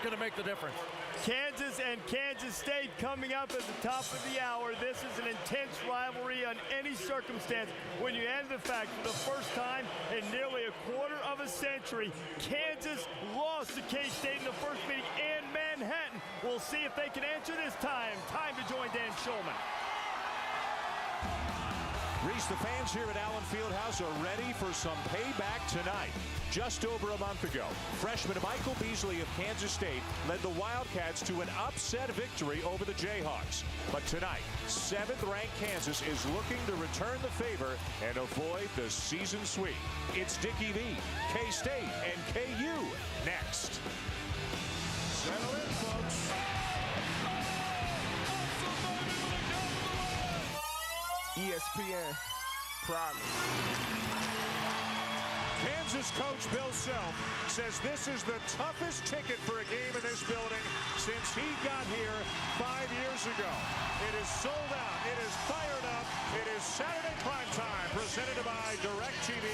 going to make the difference. Kansas and Kansas State coming up at the top of the hour. This is an intense rivalry on any circumstance. When you add the fact for the first time in nearly a quarter of a century, Kansas lost to K-State in the first meeting in Manhattan. We'll see if they can answer this time. Time to join Dan Schulman. Reese, the fans here at Allen Fieldhouse are ready for some payback tonight. Just over a month ago, freshman Micheal Beasley of Kansas State led the Wildcats to an upset victory over the Jayhawks. But tonight, 7th-ranked Kansas is looking to return the favor and avoid the season sweep. It's Dickie V, K-State, and KU next. Settle in, folks. ESPN, proudly. Kansas coach Bill Self says this is the toughest ticket for a game in this building since he got here 5 years ago. It is sold out. It is fired up. It is Saturday primetime presented by DirecTV,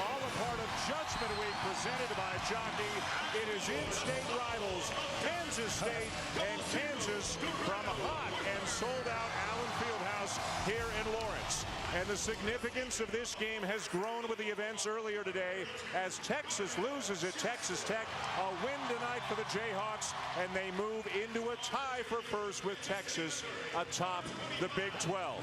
all a part of Judgment Week presented by Jockey. It is in-state rivals, Kansas State and Kansas from hot and sold out Allen Fieldhouse here in Lawrence. And the significance of this game has grown with the events earlier today as Texas loses at Texas Tech. A win tonight for the Jayhawks, and they move into a tie for first with Texas atop the Big 12.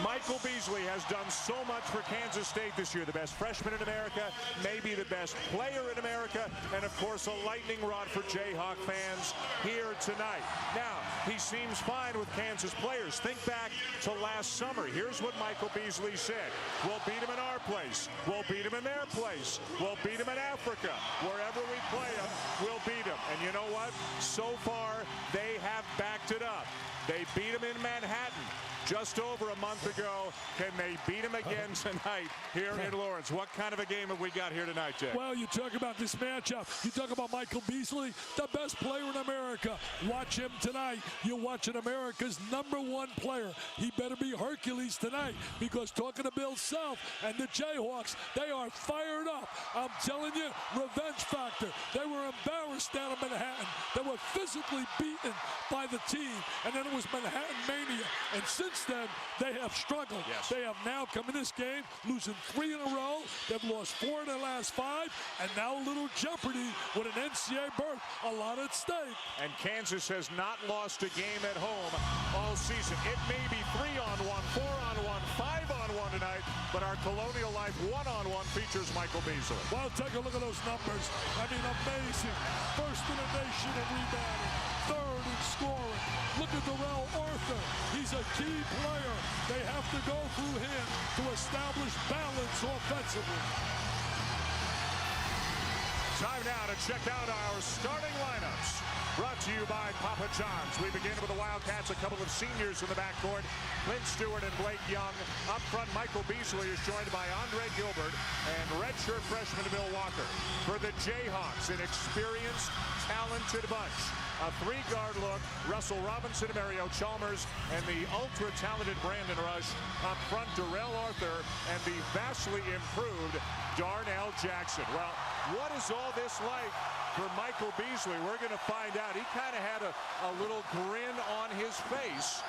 Micheal Beasley has done so much for Kansas State this year. The best freshman in America, maybe the best player in America, and of course a lightning rod for Jayhawk fans here tonight. Now, he seems fine with Kansas players. Think back to last summer. Here's what Micheal Beasley said. We'll beat them in our place. We'll beat them in their place. We'll beat them in Africa. Wherever we play them, we'll beat them. And you know what? So far, they have backed it up. They beat them in Manhattan just over a month ago. Can they beat them again tonight here in Lawrence? What kind of a game have we got here tonight, Jay? Well, you talk about this matchup. You talk about Micheal Beasley, the best player in America. Watch him tonight. You're watching America's #1 player. He better be Hercules tonight, because talking to Bill Self and the Jayhawks, they are fired up. I'm telling you, revenge factor. They were embarrassed down in Manhattan. They were physically beaten by the team, and then it was Manhattan mania. And since then, they have struggled. Yes. They have now come in this game losing 3 in a row. They've lost 4 in their last 5, and now a little jeopardy with an NCAA berth. A lot at stake. And Kansas has not lost a game at home all season. It may be 3-on-1, 4-on-1, 5-on-1 tonight, but our Colonial Life 1-on-1 features Micheal Beasley. Well, take a look at those numbers. I mean, amazing. First in the nation in rebounding, 3rd in scoring. Look at Darrell Arthur. He's a key player. They have to go through him to establish balance offensively. Time now to check out our starting lineups. Brought to you by Papa John's. We begin with the Wildcats, a couple of seniors in the backcourt. Clint Stewart and Blake Young. Up front, Micheal Beasley is joined by Andre Gilbert and redshirt freshman Bill Walker. For the Jayhawks, an experienced, talented bunch. A 3-guard look, Russell Robinson, Mario Chalmers, and the ultra-talented Brandon Rush. Up front, Darrell Arthur and the vastly improved Darnell Jackson. Well, what is all this like for Micheal Beasley? We're going to find out. He kind of had a little grin on his face.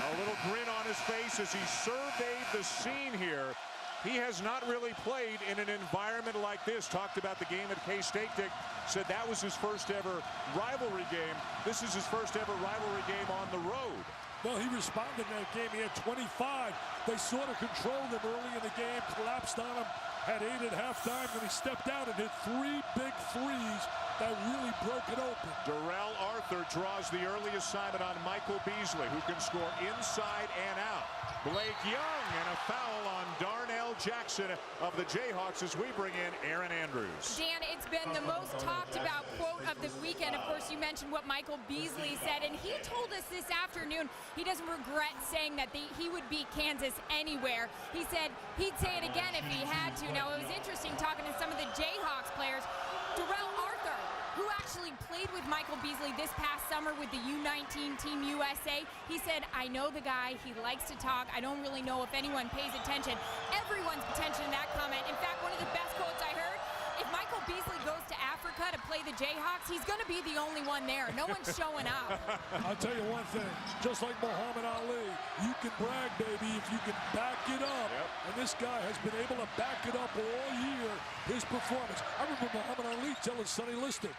A little grin on his face as he surveyed the scene here. He has not really played in an environment like this. Talked about the game at K-State. Dick said that was his first ever rivalry game. This is his first ever rivalry game on the road. Well, he responded in that game. He had 25. They sort of controlled him early in the game, collapsed on him, had 8 at halftime, and he stepped out and hit 3 big threes that really broke it open. Darrell Arthur draws the early assignment on Micheal Beasley, who can score inside and out. Blake Young, and a foul on Darnell Jackson of the Jayhawks as we bring in Aaron Andrews. Dan, it's been the most talked about quote of the weekend. Of course, you mentioned what Micheal Beasley said, and he told us this afternoon he doesn't regret saying that he would beat Kansas anywhere. He said he'd say it again if he had to. Now, it was interesting talking to some of the Jayhawks players. Darrell Arthur, who actually played with Micheal Beasley this past summer with the U19 Team USA, he said, I know the guy, he likes to talk, I don't really know if anyone pays attention. Everyone's attention in that comment. In fact, one of the best quotes I heard, if Micheal Beasley goes to Africa to play the the Jayhawks, he's going to be the only one there. No one's showing up. I'll tell you one thing, just like Muhammad Ali, you can brag, baby, if you can back it up. Yep. And this guy has been able to back it up all year, his performance. I remember Muhammad Ali telling Sonny Liston,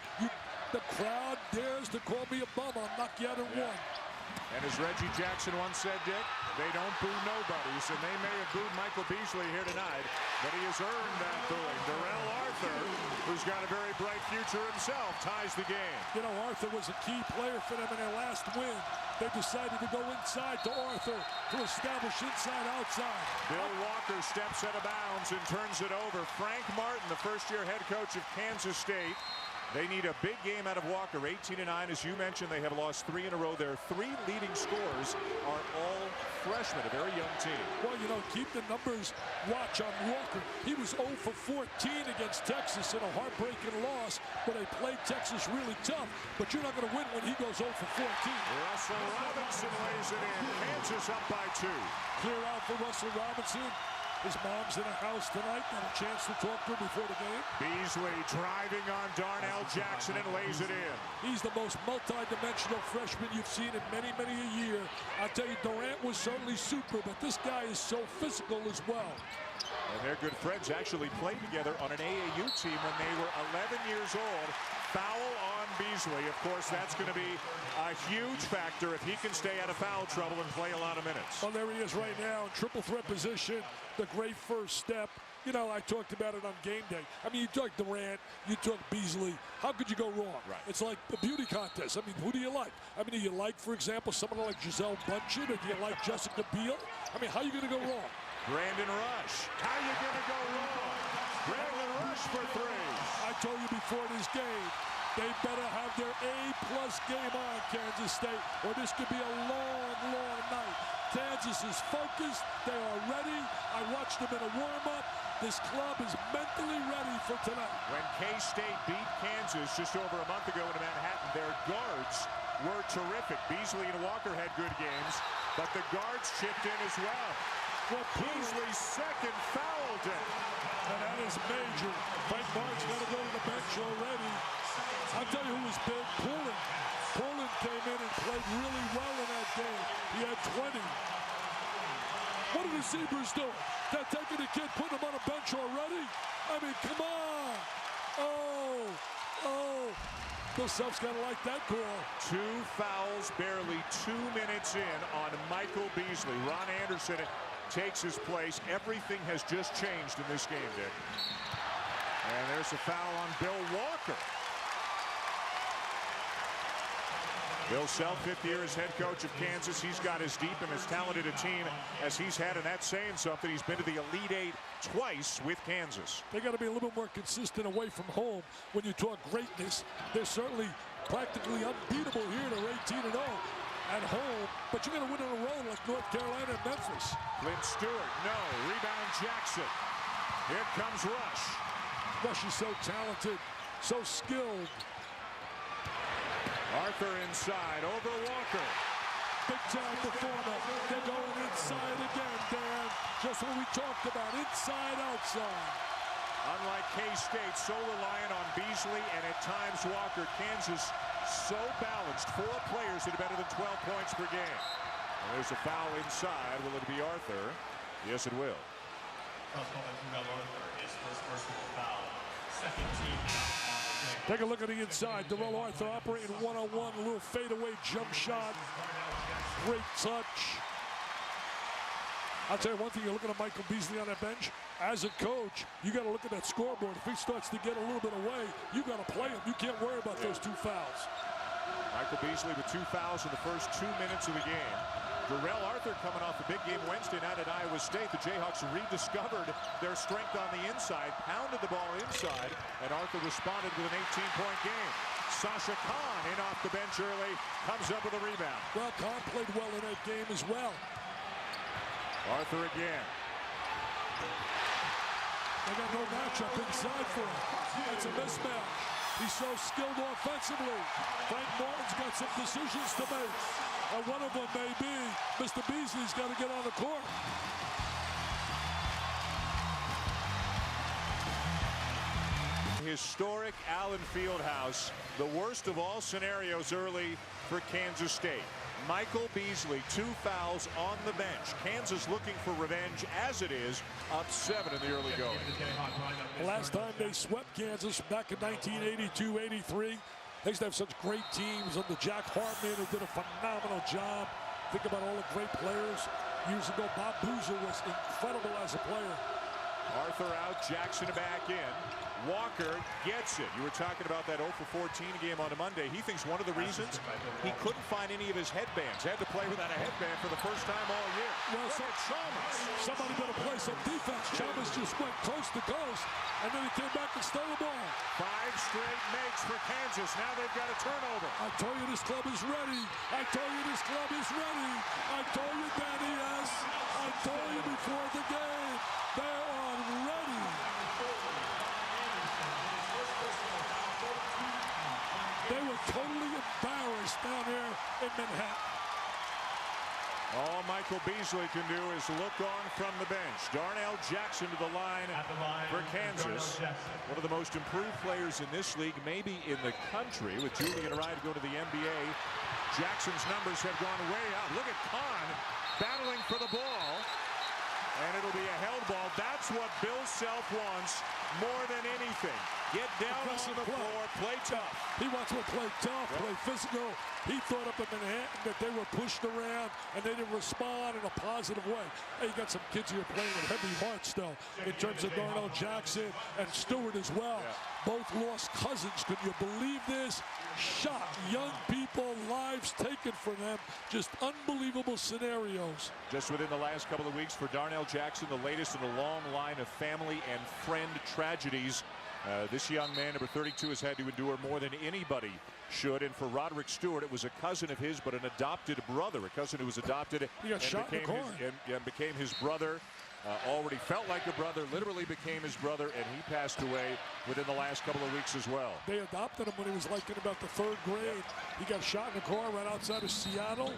the crowd dares to call me a bum, I'll knock you out in one. And as Reggie Jackson once said, Dick, they don't boo nobodies, and they may have booed Micheal Beasley here tonight, but he has earned that booing. Darrell Arthur, who's got a very bright future himself, ties the game. You know, Arthur was a key player for them in their last win. They decided to go inside to Arthur to establish inside-outside. Bill Walker steps out of bounds and turns it over. Frank Martin, the first-year head coach of Kansas State. They need a big game out of Walker. 18-9, as you mentioned, they have lost 3 in a row. Their 3 leading scorers are all freshmen, a very young team. Well, you know, keep the numbers watch on Walker. He was 0 for 14 against Texas in a heartbreaking loss, but they played Texas really tough. But you're not going to win when he goes 0 for 14. Russell Robinson lays it in. Kansas up by 2. Clear out for Russell Robinson. His mom's in the house tonight. Got a chance to talk to her before the game. Beasley driving on Darnell Jackson and lays it in. He's the most multi-dimensional freshman you've seen in many, many a year. I'll tell you, Durant was certainly super, but this guy is so physical as well. And their good friends actually played together on an AAU team when they were 11 years old. Foul on Beasley. Of course, that's going to be a huge factor if he can stay out of foul trouble and play a lot of minutes. Well, there he is right now in triple threat position. The great first step. You know, I talked about it on game day. I mean, you took Durant, you took Beasley. How could you go wrong? Right. It's like a beauty contest. I mean, who do you like? I mean, do you like, for example, someone like Giselle Bundchen, or do you like Jessica Biel? I mean, how are you going to go wrong? Brandon Rush. How you going to go wrong? Brandon Rush for 3. I told you before this game, they better have their A-plus game on, Kansas State, or this could be a long, long night. Kansas is focused. They are ready. I watched them in a warm-up. This club is mentally ready for tonight. When K-State beat Kansas just over a month ago in Manhattan, their guards were terrific. Beasley and Walker had good games, but the guards chipped in as well. Well, Beasley's second foul day. And that is major. Frank Martin's got to go to the bench already. I'll tell you who was big. Poland came in and played really well in that game. He had 20. What are the Zebras doing? They're taking the kid, putting him on a bench already? I mean, come on. Oh. Bill Self's got to like that call. 2 fouls, barely 2 minutes in on Micheal Beasley. Ron Anderson takes his place. Everything has just changed in this game, Dick. And there's a foul on Bill Walker. Bill Self, 5th year as head coach of Kansas. He's got as deep and as talented a team as he's had, and that's saying something. He's been to the Elite 8 twice with Kansas. They got to be a little bit more consistent away from home when you talk greatness. They're certainly practically unbeatable here. They're 18-0 at home, but you're going to win on a road like North Carolina and Memphis. Clint Stewart, no. Rebound Jackson. Here comes Rush. Rush is so talented, so skilled. Arthur inside, over Walker. Big-time performer. They're going inside again, Dan. Just what we talked about, inside, outside. Unlike K-State, so reliant on Beasley and at times Walker, Kansas so balanced. 4 players that are better than 12 points per game. And there's a foul inside. Will it be Arthur? Yes, it will. Take a look at the inside. Darrell Arthur operating one-on-one, a little fadeaway jump shot. Great touch. I'll tell you one thing, you're looking at Micheal Beasley on that bench. As a coach, you got to look at that scoreboard. If he starts to get a little bit away, you got to play him. You can't worry about those 2 fouls. Micheal Beasley with 2 fouls in the first 2 minutes of the game. Darrell Arthur coming off a big game Wednesday night at Iowa State. The Jayhawks rediscovered their strength on the inside, pounded the ball inside, and Arthur responded with an 18-point game. Sasha Khan in off the bench early, comes up with a rebound. Well, Khan played well in that game as well. Arthur again. They got no matchup inside for him. It's a mismatch. He's so skilled offensively. Frank Martin's got some decisions to make. And one of them may be Mr. Beasley's got to get on the court. historic Allen Fieldhouse. The worst of all scenarios early for Kansas State. Micheal Beasley, 2 fouls on the bench. Kansas looking for revenge, as it is, up 7 in the early going. Last time they swept Kansas back in 1982-83. They used to have such great teams under Jack Hartman, who did a phenomenal job. Think about all the great players. Years ago, Bob Boozer was incredible as a player. Arthur out, Jackson back in. Walker gets it. You were talking about that 0 for 14 game on a Monday. He thinks one of the reasons he couldn't find any of his headbands. Had to play without a headband for the first time all year. Well, somebody better play some defense. Chalmers just went coast to coast, and then he came back and stole the ball. 5 straight makes for Kansas. Now they've got a turnover. I told you this club is ready. I told you this club is ready. I told you, Danny S. I told you before the game. They are ready. They were totally embarrassed down here in Manhattan. All Micheal Beasley can do is look on from the bench. Darnell Jackson to the line for Kansas. One of the most improved players in this league, maybe in the country, with Julian Wright to go to the NBA. Jackson's numbers have gone way out. Look at Kahn battling for the ball. And it'll be a held ball. That's what Bill Self wants more than anything. Get down on the floor, play tough. He wants to play tough, play physical. He thought up in Manhattan that they were pushed around and they didn't respond in a positive way. Hey, you got some kids here playing with heavy hearts, though, in terms of Darnell Jackson and Stewart as well. Both lost cousins. Could you believe this? Shot young people, lives taken from them. Just unbelievable scenarios. Just within the last couple of weeks for Darnell Jackson, the latest in a long line of family and friend tragedies. This young man, number 32, has had to endure more than anybody should. And for Roderick Stewart, it was a cousin of his, but an adopted brother, a cousin who was adopted and became his brother. Already felt like a brother, literally became his brother, and he passed away within the last couple of weeks as well. They adopted him when he was like in about the 3rd grade. He got shot in the car right outside of Seattle.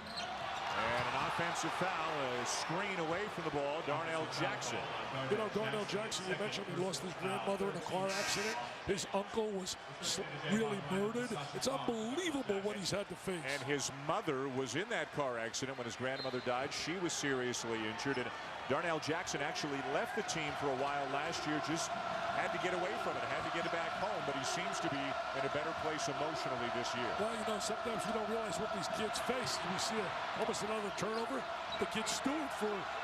And an offensive foul, a screen away from the ball, Darnell Jackson. You know, Darnell Jackson, you mentioned he lost his grandmother in a car accident. His uncle was really murdered. It's unbelievable what he's had to face. And his mother was in that car accident when his grandmother died. She was seriously injured. And Darnell Jackson actually left the team for a while last year, just had to get away from it, had to get it back home, but he seems to be in a better place emotionally this year. Well, you know, sometimes we don't realize what these kids face. We see almost another turnover. The kid Stewart,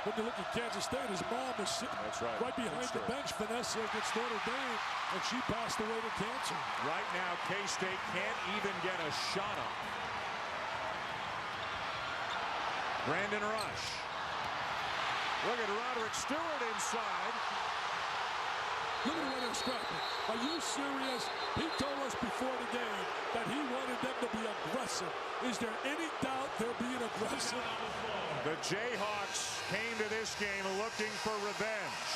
when you look at Kansas State, his mom was sitting right behind the bench, Vanessa against Notre Dame, and she passed away to cancer. Right now, K-State can't even get a shot up. Brandon Rush. Look at Roderick Stewart inside. Look at the way they're scrapping. Are you serious? He told us before the game that he wanted them to be aggressive. Is there any doubt they're being aggressive? The Jayhawks came to this game looking for revenge.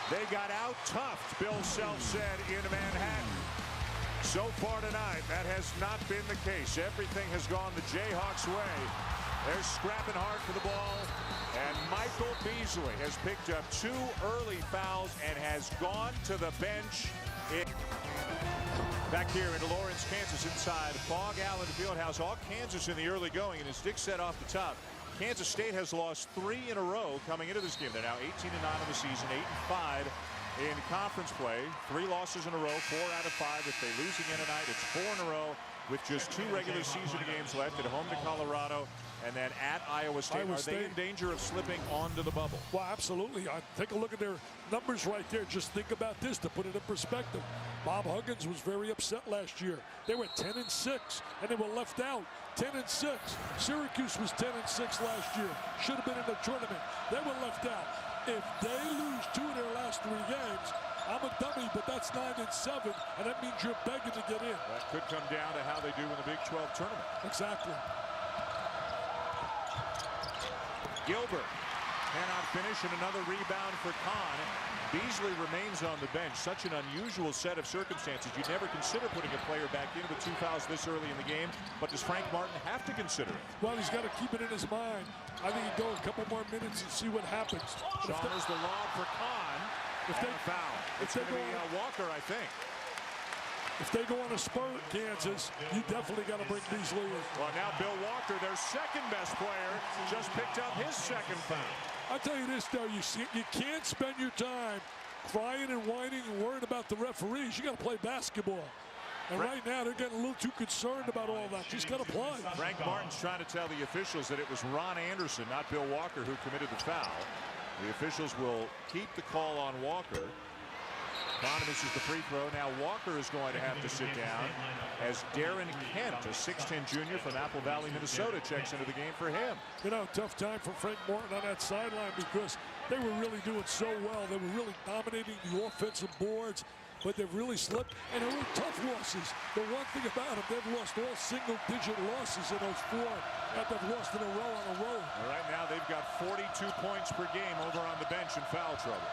They got out-toughed, Bill Self said, in Manhattan. So far tonight, that has not been the case. Everything has gone the Jayhawks' way. They're scrapping hard for the ball. And Micheal Beasley has picked up 2 early fouls and has gone to the bench. Back here in Lawrence, Kansas, inside Fog Allen Fieldhouse. All Kansas in the early going, and as Dick said off the top, Kansas State has lost 3 in a row coming into this game. They're now 18-9 on the season, 8-5 in conference play. 3 losses in a row, 4 out of 5. If they lose again tonight, it's 4 in a row with just 2 regular season games left, at home to Colorado and then at Iowa State. Are they in danger of slipping onto the bubble? Well, absolutely. Take a look at their numbers right there. Just think about this to put it in perspective. Bob Huggins was very upset last year. They were 10-6, and they were left out. 10-6. Syracuse was 10-6 last year. Should have been in the tournament. They were left out. If they lose 2 of their last 3 games, I'm a dummy, but that's 9-7, and that means you're begging to get in. That could come down to how they do in the Big 12 tournament. Exactly. Gilbert cannot finish, and another rebound for Kahn. Beasley remains on the bench. Such an unusual set of circumstances. You'd never consider putting a player back in with 2 fouls this early in the game, but does Frank Martin have to consider it? Well, he's got to keep it in his mind. I think he'd go a couple more minutes and see what happens. Chalmers the lob for Kahn. If and they, a foul. It's going to be Walker, I think. If they go on a spurt, Kansas, you definitely got to bring Beasley in. Well, now Bill Walker, their second best player, just picked up his second foul. I'll tell you this, though. You can't spend your time crying and whining and worrying about the referees. You got to play basketball. And right now, they're getting a little too concerned about all that. Just got to play. Frank Martin's trying to tell the officials that it was Ron Anderson, not Bill Walker, who committed the foul. The officials will keep the call on Walker. Connor misses the free throw. Now Walker is going to have to sit down as Darren Kent, a 6'10 junior from Apple Valley, Minnesota, checks into the game for him. You know, tough time for Frank Martin on that sideline because they were really doing so well. They were really dominating the offensive boards, but they've really slipped, and they were tough losses. The one thing about them, they've lost all single-digit losses in those four that they've lost in a row on a road. Right now, they've got 42 points per game over on the bench in foul trouble.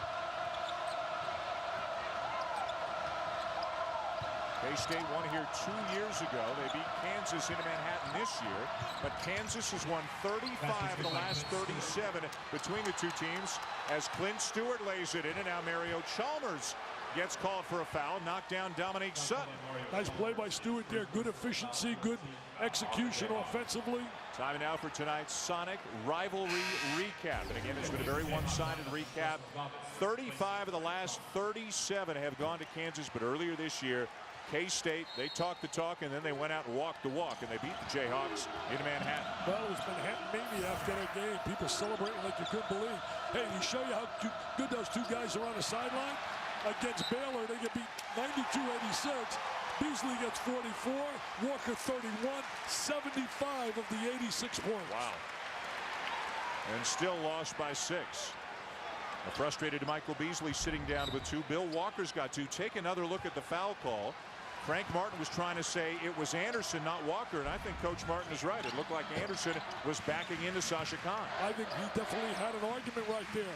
K-State won here 2 years ago. They beat Kansas into Manhattan this year, but Kansas has won 35 of the last 37 between the two teams as Clint Stewart lays it in, and now Mario Chalmers gets called for a foul. Knocked down Dominique Sutton. Nice play by Stewart there. Good efficiency, good execution offensively. Time now for tonight's Sonic Rivalry Recap. And again, it's been a very one-sided recap. 35 of the last 37 have gone to Kansas, but earlier this year, K-State, they talked the talk, and then they went out and walked the walk, and they beat the Jayhawks in Manhattan. Well, it was Manhattan mania after that game. People celebrating like you couldn't believe. Hey, you show you how good those two guys are on the sideline. Against Baylor, they get beat 92-86. Beasley gets 44, Walker 31, 75 of the 86 points. Wow. And still lost by 6. A frustrated Micheal Beasley sitting down with 2. Bill Walker's got 2. Take another look at the foul call. Frank Martin was trying to say it was Anderson, not Walker, and I think Coach Martin is right. It looked like Anderson was backing into Sasha Khan. I think he definitely had an argument right there.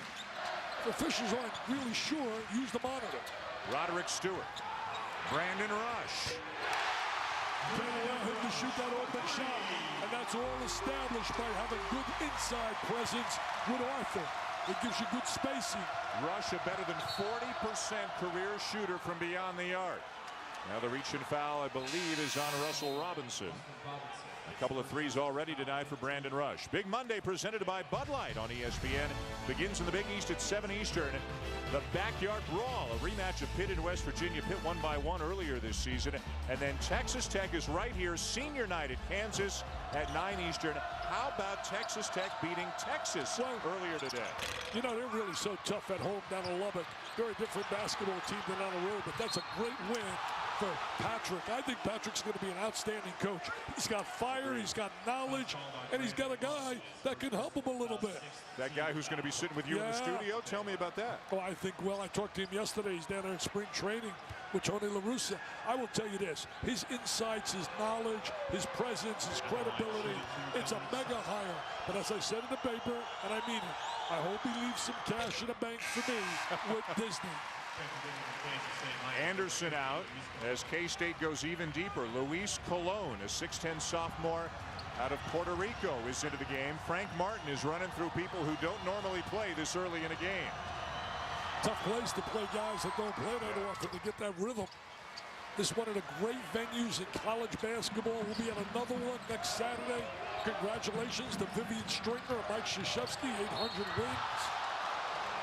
The officials aren't really sure. Use the monitor. Roderick Stewart. Brandon Rush. Can't allow him to shoot that open shot. And that's all established by having good inside presence with Arthur. It gives you good spacing. Rush, a better than 40% career shooter from beyond the arc. Now the reach and foul, I believe, is on Russell Robinson. A couple of threes already tonight for Brandon Rush. Big Monday presented by Bud Light on ESPN. Begins in the Big East at 7 Eastern. The Backyard Brawl, a rematch of Pitt and West Virginia. Pitt won by 1 earlier this season. And then Texas Tech is right here. Senior night at Kansas at 9 Eastern. How about Texas Tech beating Texas earlier today? You know, they're really so tough at home down in Lubbock. They're a different basketball team than on the road, but that's a great win for Patrick. I think Patrick's going to be an outstanding coach. He's got fire, he's got knowledge, and he's got a guy that can help him a little bit. That guy who's going to be sitting with you in the studio? Tell me about that. Oh, I think, well, I talked to him yesterday. He's down there in spring training with Tony La Russa. I will tell you this. His insights, his knowledge, his presence, his credibility, it's a mega hire. But as I said in the paper, and I mean it, I hope he leaves some cash in the bank for me with Disney. Anderson out as K-State goes even deeper. Luis Colon, a 6'10 sophomore out of Puerto Rico, is into the game. Frank Martin is running through people who don't normally play this early in a game. Tough place to play guys that don't play that often to get that rhythm. This is one of the great venues in college basketball. We'll be at another one next Saturday. Congratulations to Vivian Stringer and Mike Krzyzewski, 800 wins.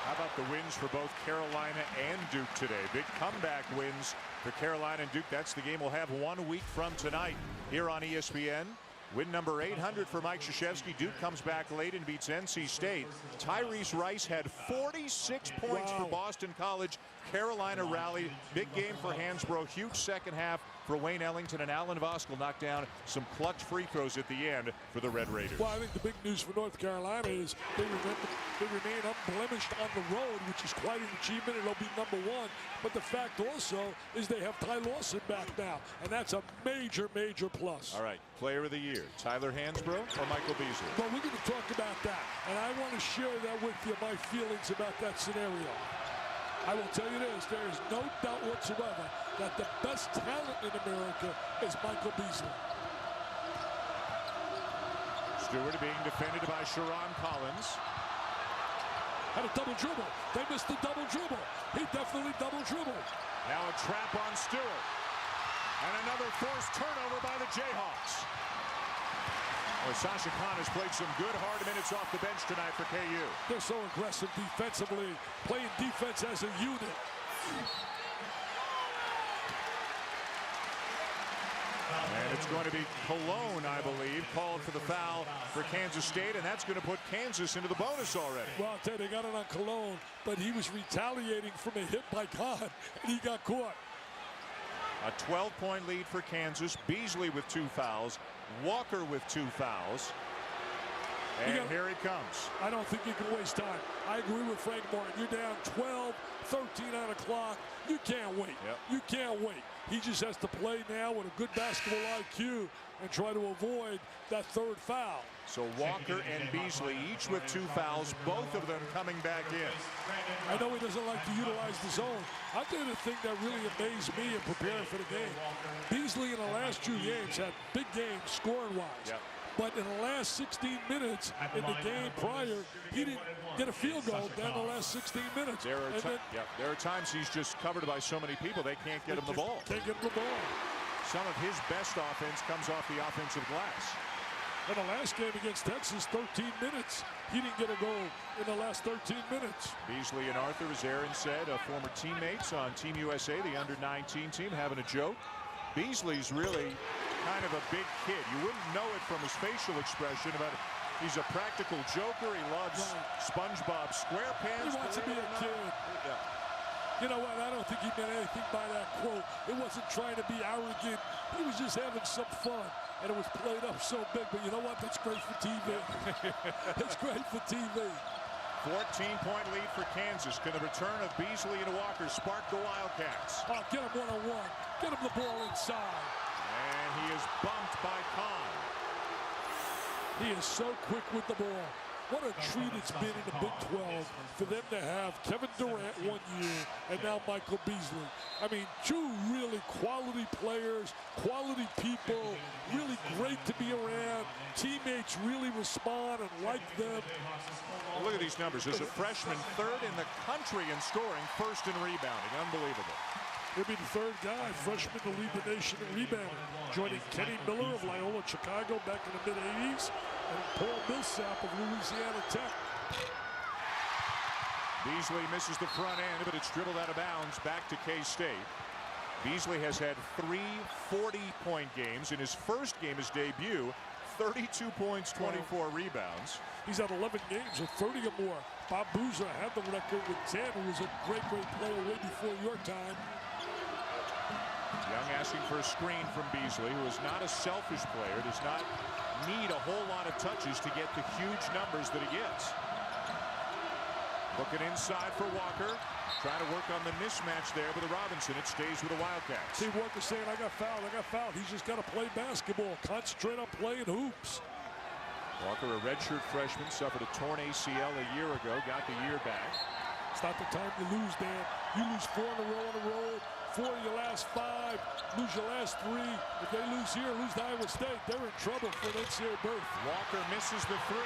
How about the wins for both Carolina and Duke today? Big comeback wins for Carolina and Duke. That's the game we'll have 1 week from tonight here on ESPN. Win number 800 for Mike Krzyzewski. Duke comes back late and beats NC State. Tyrese Rice had 46 points for Boston College. Carolina rallied. Big game for Hansbrough. Huge second half for Wayne Ellington, and Alan Voskuil knocked down some clutch free throws at the end for the Red Raiders. Well, I think the big news for North Carolina is they remain unblemished on the road, which is quite an achievement, and they'll be #1. But the fact also is they have Ty Lawson back now, and that's a major, major plus. All right, player of the year, Tyler Hansbrough or Micheal Beasley? Well, we're going to talk about that, and I want to share that with you, my feelings about that scenario. I will tell you this, there is no doubt whatsoever that the best talent in America is Micheal Beasley. Stewart being defended by Sharon Collins. Had a double dribble. They missed the double dribble. He definitely double dribbled. Now a trap on Stewart. And another forced turnover by the Jayhawks. Well, Sasha Khan has played some good hard minutes off the bench tonight for KU. They're so aggressive defensively, playing defense as a unit. And it's going to be Cologne, I believe, called for the foul for Kansas State, and that's going to put Kansas into the bonus already. Well, I'll tell you, they got it on Cologne, but he was retaliating from a hit by Khan, and he got caught. A 12-point lead for Kansas. Beasley with 2 fouls. Walker with 2 fouls. And here he comes. I don't think you can waste time. I agree with Frank Martin. You're down 12, 13 on the clock. You can't wait. Yep. You can't wait. He just has to play now with a good basketball IQ and try to avoid that 3rd foul. So Walker and Beasley each with 2 fouls, both of them coming back in. I know he doesn't like to utilize the zone. I'll tell you the thing that really amazed me in preparing for the game. Beasley in the last 2 games had big games scoring-wise. Yep. But in the last 16 minutes in the game prior, he didn't get a field goal down the last 16 minutes. There are times he's just covered by so many people they can't get him the ball. Can't get him the ball. Some of his best offense comes off the offensive glass. In the last game against Texas, 13 minutes. He didn't get a goal in the last 13 minutes. Beasley and Arthur, as Aaron said, former teammates on Team USA, the under-19 team, having a joke. Beasley's really kind of a big kid. You wouldn't know it from his facial expression, but he's a practical joker. He loves SpongeBob SquarePants. He wants to be a kid. Yeah. You know what? I don't think he meant anything by that quote. It wasn't trying to be arrogant. He was just having some fun. And it was played up so big. But you know what? That's great for TV. That's great for TV. 14-point lead for Kansas. Can the return of Beasley and Walker spark the Wildcats? Oh, get him one-on-one. Get him the ball inside. And he is bumped by Khan. He is so quick with the ball. What a treat it's been in the Big 12 for them to have Kevin Durant 1 year and now Micheal Beasley. I mean, 2 really quality players, quality people, really great to be around. Teammates really respond and like them. Look at these numbers. As a freshman, 3rd in the country in scoring, 1st in rebounding. Unbelievable. He'll be the 3rd guy, freshman, to lead the nation in rebounding, joining Kenny Miller of Loyola Chicago back in the mid-'80s and Paul Millsap of Louisiana Tech. Beasley misses the front end, but it's dribbled out of bounds back to K-State. Beasley has had 3 40-point games. In his first game, his debut, 32 points, 24 rebounds. He's had 11 games with 30 or more. Bob Boozer had the record with 10, who was a great player way before your time. Young asking for a screen from Beasley, who is not a selfish player, does not need a whole lot of touches to get the huge numbers that he gets. Looking inside for Walker, trying to work on the mismatch there with the Robinson. It stays with the Wildcats. See Walker saying, I got fouled, I got fouled. He's just got to play basketball, concentrate on playing hoops. Walker, a redshirt freshman, suffered a torn ACL a year ago, got the year back. It's not the time to lose, Dan. You lose 4 in a row on the road, 4 of your last 5, lose your last 3. If they lose here, lose to Iowa State, they're in trouble for an NCAA berth. Walker misses the 3.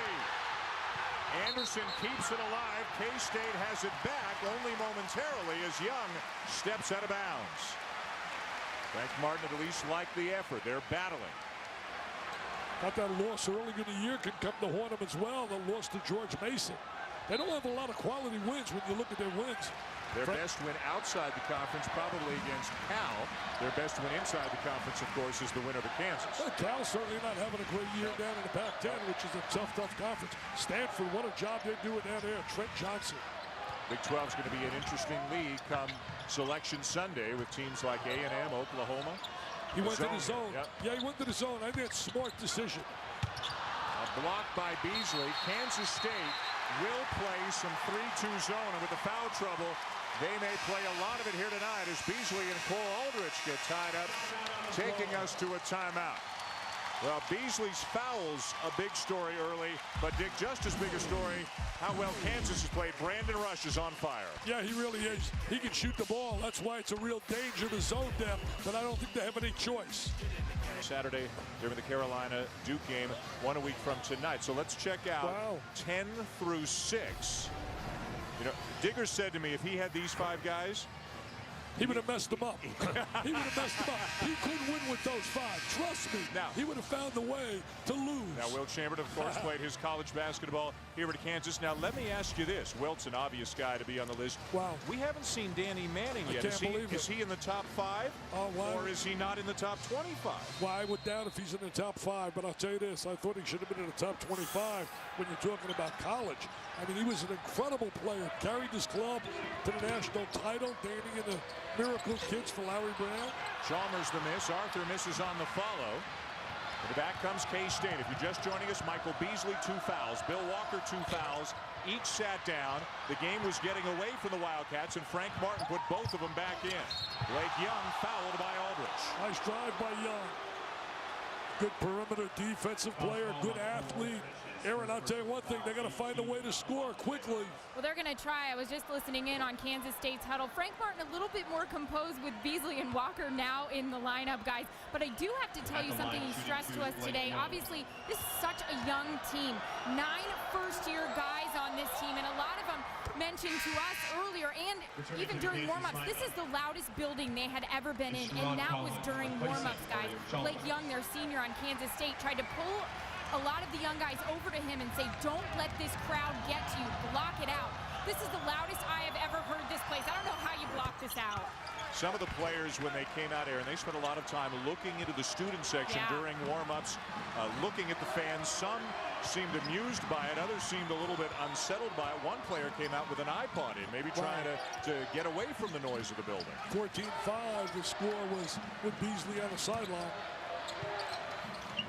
Anderson keeps it alive. K-State has it back only momentarily as Young steps out of bounds. Frank Martin at least liked the effort. They're battling. Thought that loss early in the year can come to haunt them as well. The loss to George Mason. They don't have a lot of quality wins when you look at their wins. Their best win outside the conference probably against Cal. Their best win inside the conference, of course, is the win over Kansas. Well, Cal certainly not having a great year down in the Pac-10, which is a tough conference. Stanford, what a job they're doing down there. Trent Johnson. Big 12 is going to be an interesting league come Selection Sunday with teams like A&M, Oklahoma. He went to the zone. Yep. Yeah, he went to the zone. I think that's a smart decision. A block by Beasley. Kansas State will play some 3-2 zone, and with the foul trouble, they may play a lot of it here tonight as Beasley and Cole Aldrich get tied up, taking us to a timeout. Well, Beasley's fouls a big story early, but Dick, just as big a story, how well Kansas has played. Brandon Rush is on fire. Yeah, he really is. He can shoot the ball. That's why it's a real danger to zone them, but I don't think they have any choice. Saturday during the Carolina-Duke game, 1 week from tonight. So let's check out 10 through 6 You know, Digger said to me, if he had these 5 guys, he would have messed them up. He would have messed them up. He couldn't win with those 5. Trust me. Now, he would have found a way to lose. Now, Wilt Chamberlain, of course, played his college basketball here at Kansas. Now, let me ask you this. Wilt's an obvious guy to be on the list. Wow. We haven't seen Danny Manning yet. Is he in the top 5? Or is he not in the top 25? Well, I would doubt if he's in the top 5, but I'll tell you this. I thought he should have been in the top 25 when you're talking about college. I mean, he was an incredible player. Carried his club to the national title, dating in the Miracle Kids for Larry Brown. Chalmers the miss. Arthur misses on the follow. To the back comes K-State. If you're just joining us, Micheal Beasley, 2 fouls. Bill Walker, 2 fouls. Each sat down. The game was getting away from the Wildcats, and Frank Martin put both of them back in. Blake Young fouled by Aldrich. Nice drive by Young. Good perimeter defensive player, good athlete. Aaron, I'll tell you one thing, they got to find a way to score quickly. Well, they're going to try. I was just listening in on Kansas State's huddle. Frank Martin a little bit more composed with Beasley and Walker now in the lineup, guys. But I do have to tell you something he stressed to us today. Obviously, this is such a young team. 9 first-year guys on this team, and a lot of them mentioned to us earlier and even during warm-ups, this is the loudest building they had ever been in, and that was during warm-ups, guys. Blake Young, their senior on Kansas State, tried to pull a lot of the young guys over to him and say, don't let this crowd get to you, block it out. This is the loudest I have ever heard this place. I don't know how you block this out. Some of the players, when they came out here, and they spent a lot of time looking into the student section during warm-ups, looking at the fans. Some seemed amused by it. Others seemed a little bit unsettled by it. One player came out with an iPod in, maybe trying to get away from the noise of the building. 14-5, the score was with Beasley on the sideline.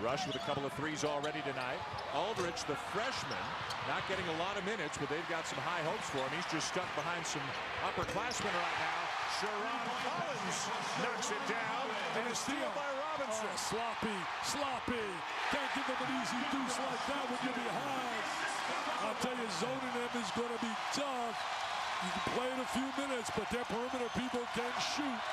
Rush with a couple of threes already tonight. Aldrich, the freshman, not getting a lot of minutes, but they've got some high hopes for him. He's just stuck behind some upperclassmen right now. Sharon Collins knocks it down, and a steal by Robinson. Oh, sloppy. Can't give them an easy deuce like that when you're behind. I'll tell you, zoning them is going to be tough. You can play it a few minutes, but their perimeter people can shoot.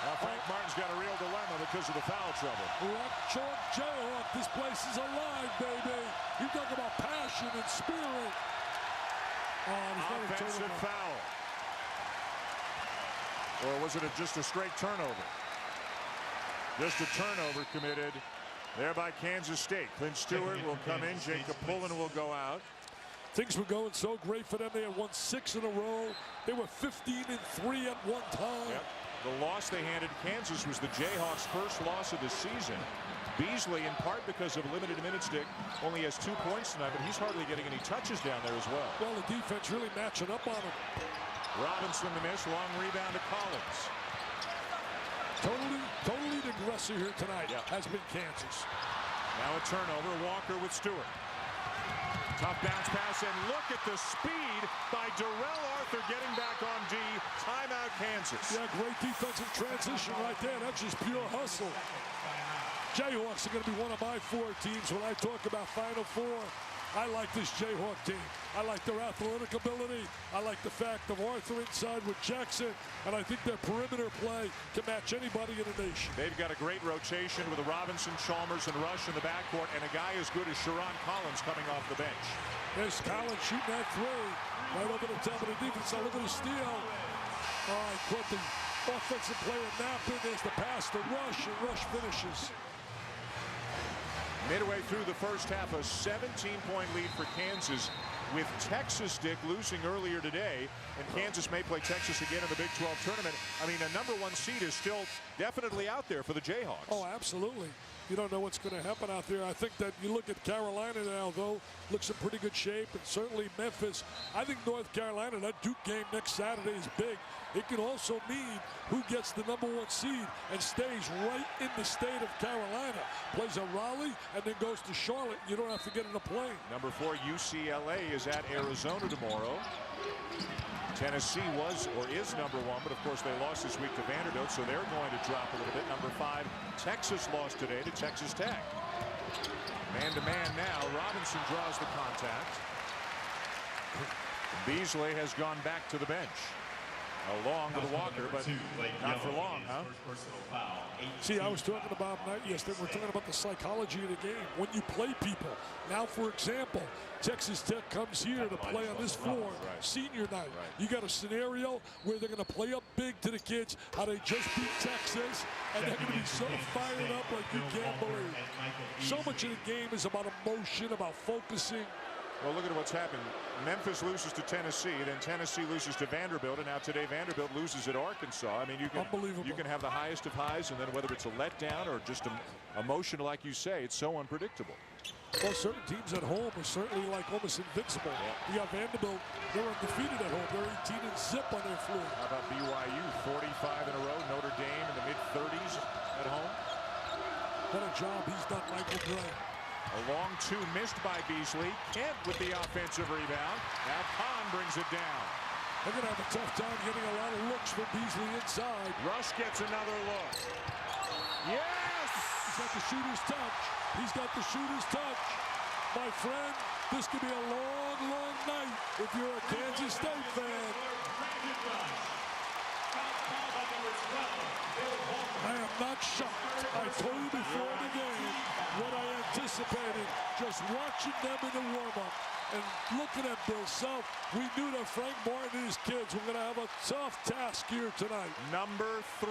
Now Frank Martin's got a real dilemma because of the foul trouble. Rock chalk Jayhawk. This place is alive, baby. You talk about passion and spirit. Offensive foul. Or was it just a straight turnover? Just a turnover committed there by Kansas State. Clint Stewart will come in. Jacob Pullen will go out. Things were going so great for them. They had won 6 in a row. They were 15-3 at one time. Yep. The loss they handed Kansas was the Jayhawks' first loss of the season. Beasley, in part because of limited minutes, Dick, only has 2 points tonight, but he's hardly getting any touches down there as well. Well, the defense really matching up on him. Robinson the miss, long rebound to Collins. Totally the aggressor here tonight has been Kansas. Now a turnover, Walker with Stewart. Tough bounce pass, and look at the speed by Darrell Arthur getting back on D. Timeout, Kansas. Yeah, great defensive transition right there. That's just pure hustle. Jayhawks are going to be one of my 4 teams when I talk about Final Four. I like this Jayhawk team. I like their athletic ability. I like the fact of Arthur inside with Jackson. And I think their perimeter play can match anybody in the nation. They've got a great rotation with Robinson, Chalmers, and Rush in the backcourt, and a guy as good as Sharon Collins coming off the bench. There's Collins shooting that 3. Right over the top of the defense. Now look at the steal. All right, caught the offensive player napping. There's the pass to Rush, and Rush finishes. Midway through the first half, a 17-point lead for Kansas, with Texas, Dick, losing earlier today, and Kansas may play Texas again in the Big 12 tournament. I mean, a #1 seed is still definitely out there for the Jayhawks. Oh, absolutely. You don't know what's going to happen out there. I think that you look at Carolina now, though, looks in pretty good shape, and certainly Memphis. I think North Carolina, that Duke game next Saturday is big. It can also mean who gets the #1 seed and stays right in the state of Carolina. Plays at Raleigh and then goes to Charlotte. You don't have to get in a plane. #4 UCLA is at Arizona tomorrow. Tennessee was or is #1, but of course they lost this week to Vanderbilt, so they're going to drop a little bit. #5 Texas lost today to Texas Tech. Man-to-man now. Robinson draws the contact. Beasley has gone back to the bench. Along with Walker, but not for long, huh? See, I was talking about yesterday. We're talking about the psychology of the game. When you play people. Now, for example, Texas Tech comes here to play on this floor, senior night. You got a scenario where they're going to play up big to the kids, how they just beat Texas, and they're going to be so fired up like you can't believe. So much of the game is about emotion, about focusing. Well, look at what's happened. Memphis loses to Tennessee, then Tennessee loses to Vanderbilt, and now today Vanderbilt loses at Arkansas. I mean, you can have the highest of highs, and then whether it's a letdown or just emotional, like you say, it's so unpredictable. Well, certain teams at home are certainly like almost invincible. You got Vanderbilt, they're undefeated at home. They're 18-0 on their floor. How about BYU, 45 in a row, Notre Dame in the mid-30s at home? What a job he's done, Michael Gray. A long two missed by Beasley. Kent with the offensive rebound. Now Kahn brings it down. They're going to have a tough time getting a lot of looks for Beasley inside. Rush gets another look. Yes! He's got the shooter's touch. He's got the shooter's touch. My friend, this could be a long, long night if you're a Kansas State fan. I am not shocked. I told you before the game what I anticipated just watching them in the warm-up and looking at Bill Self. We knew that Frank Martin and his kids were going to have a tough task here tonight. Number 3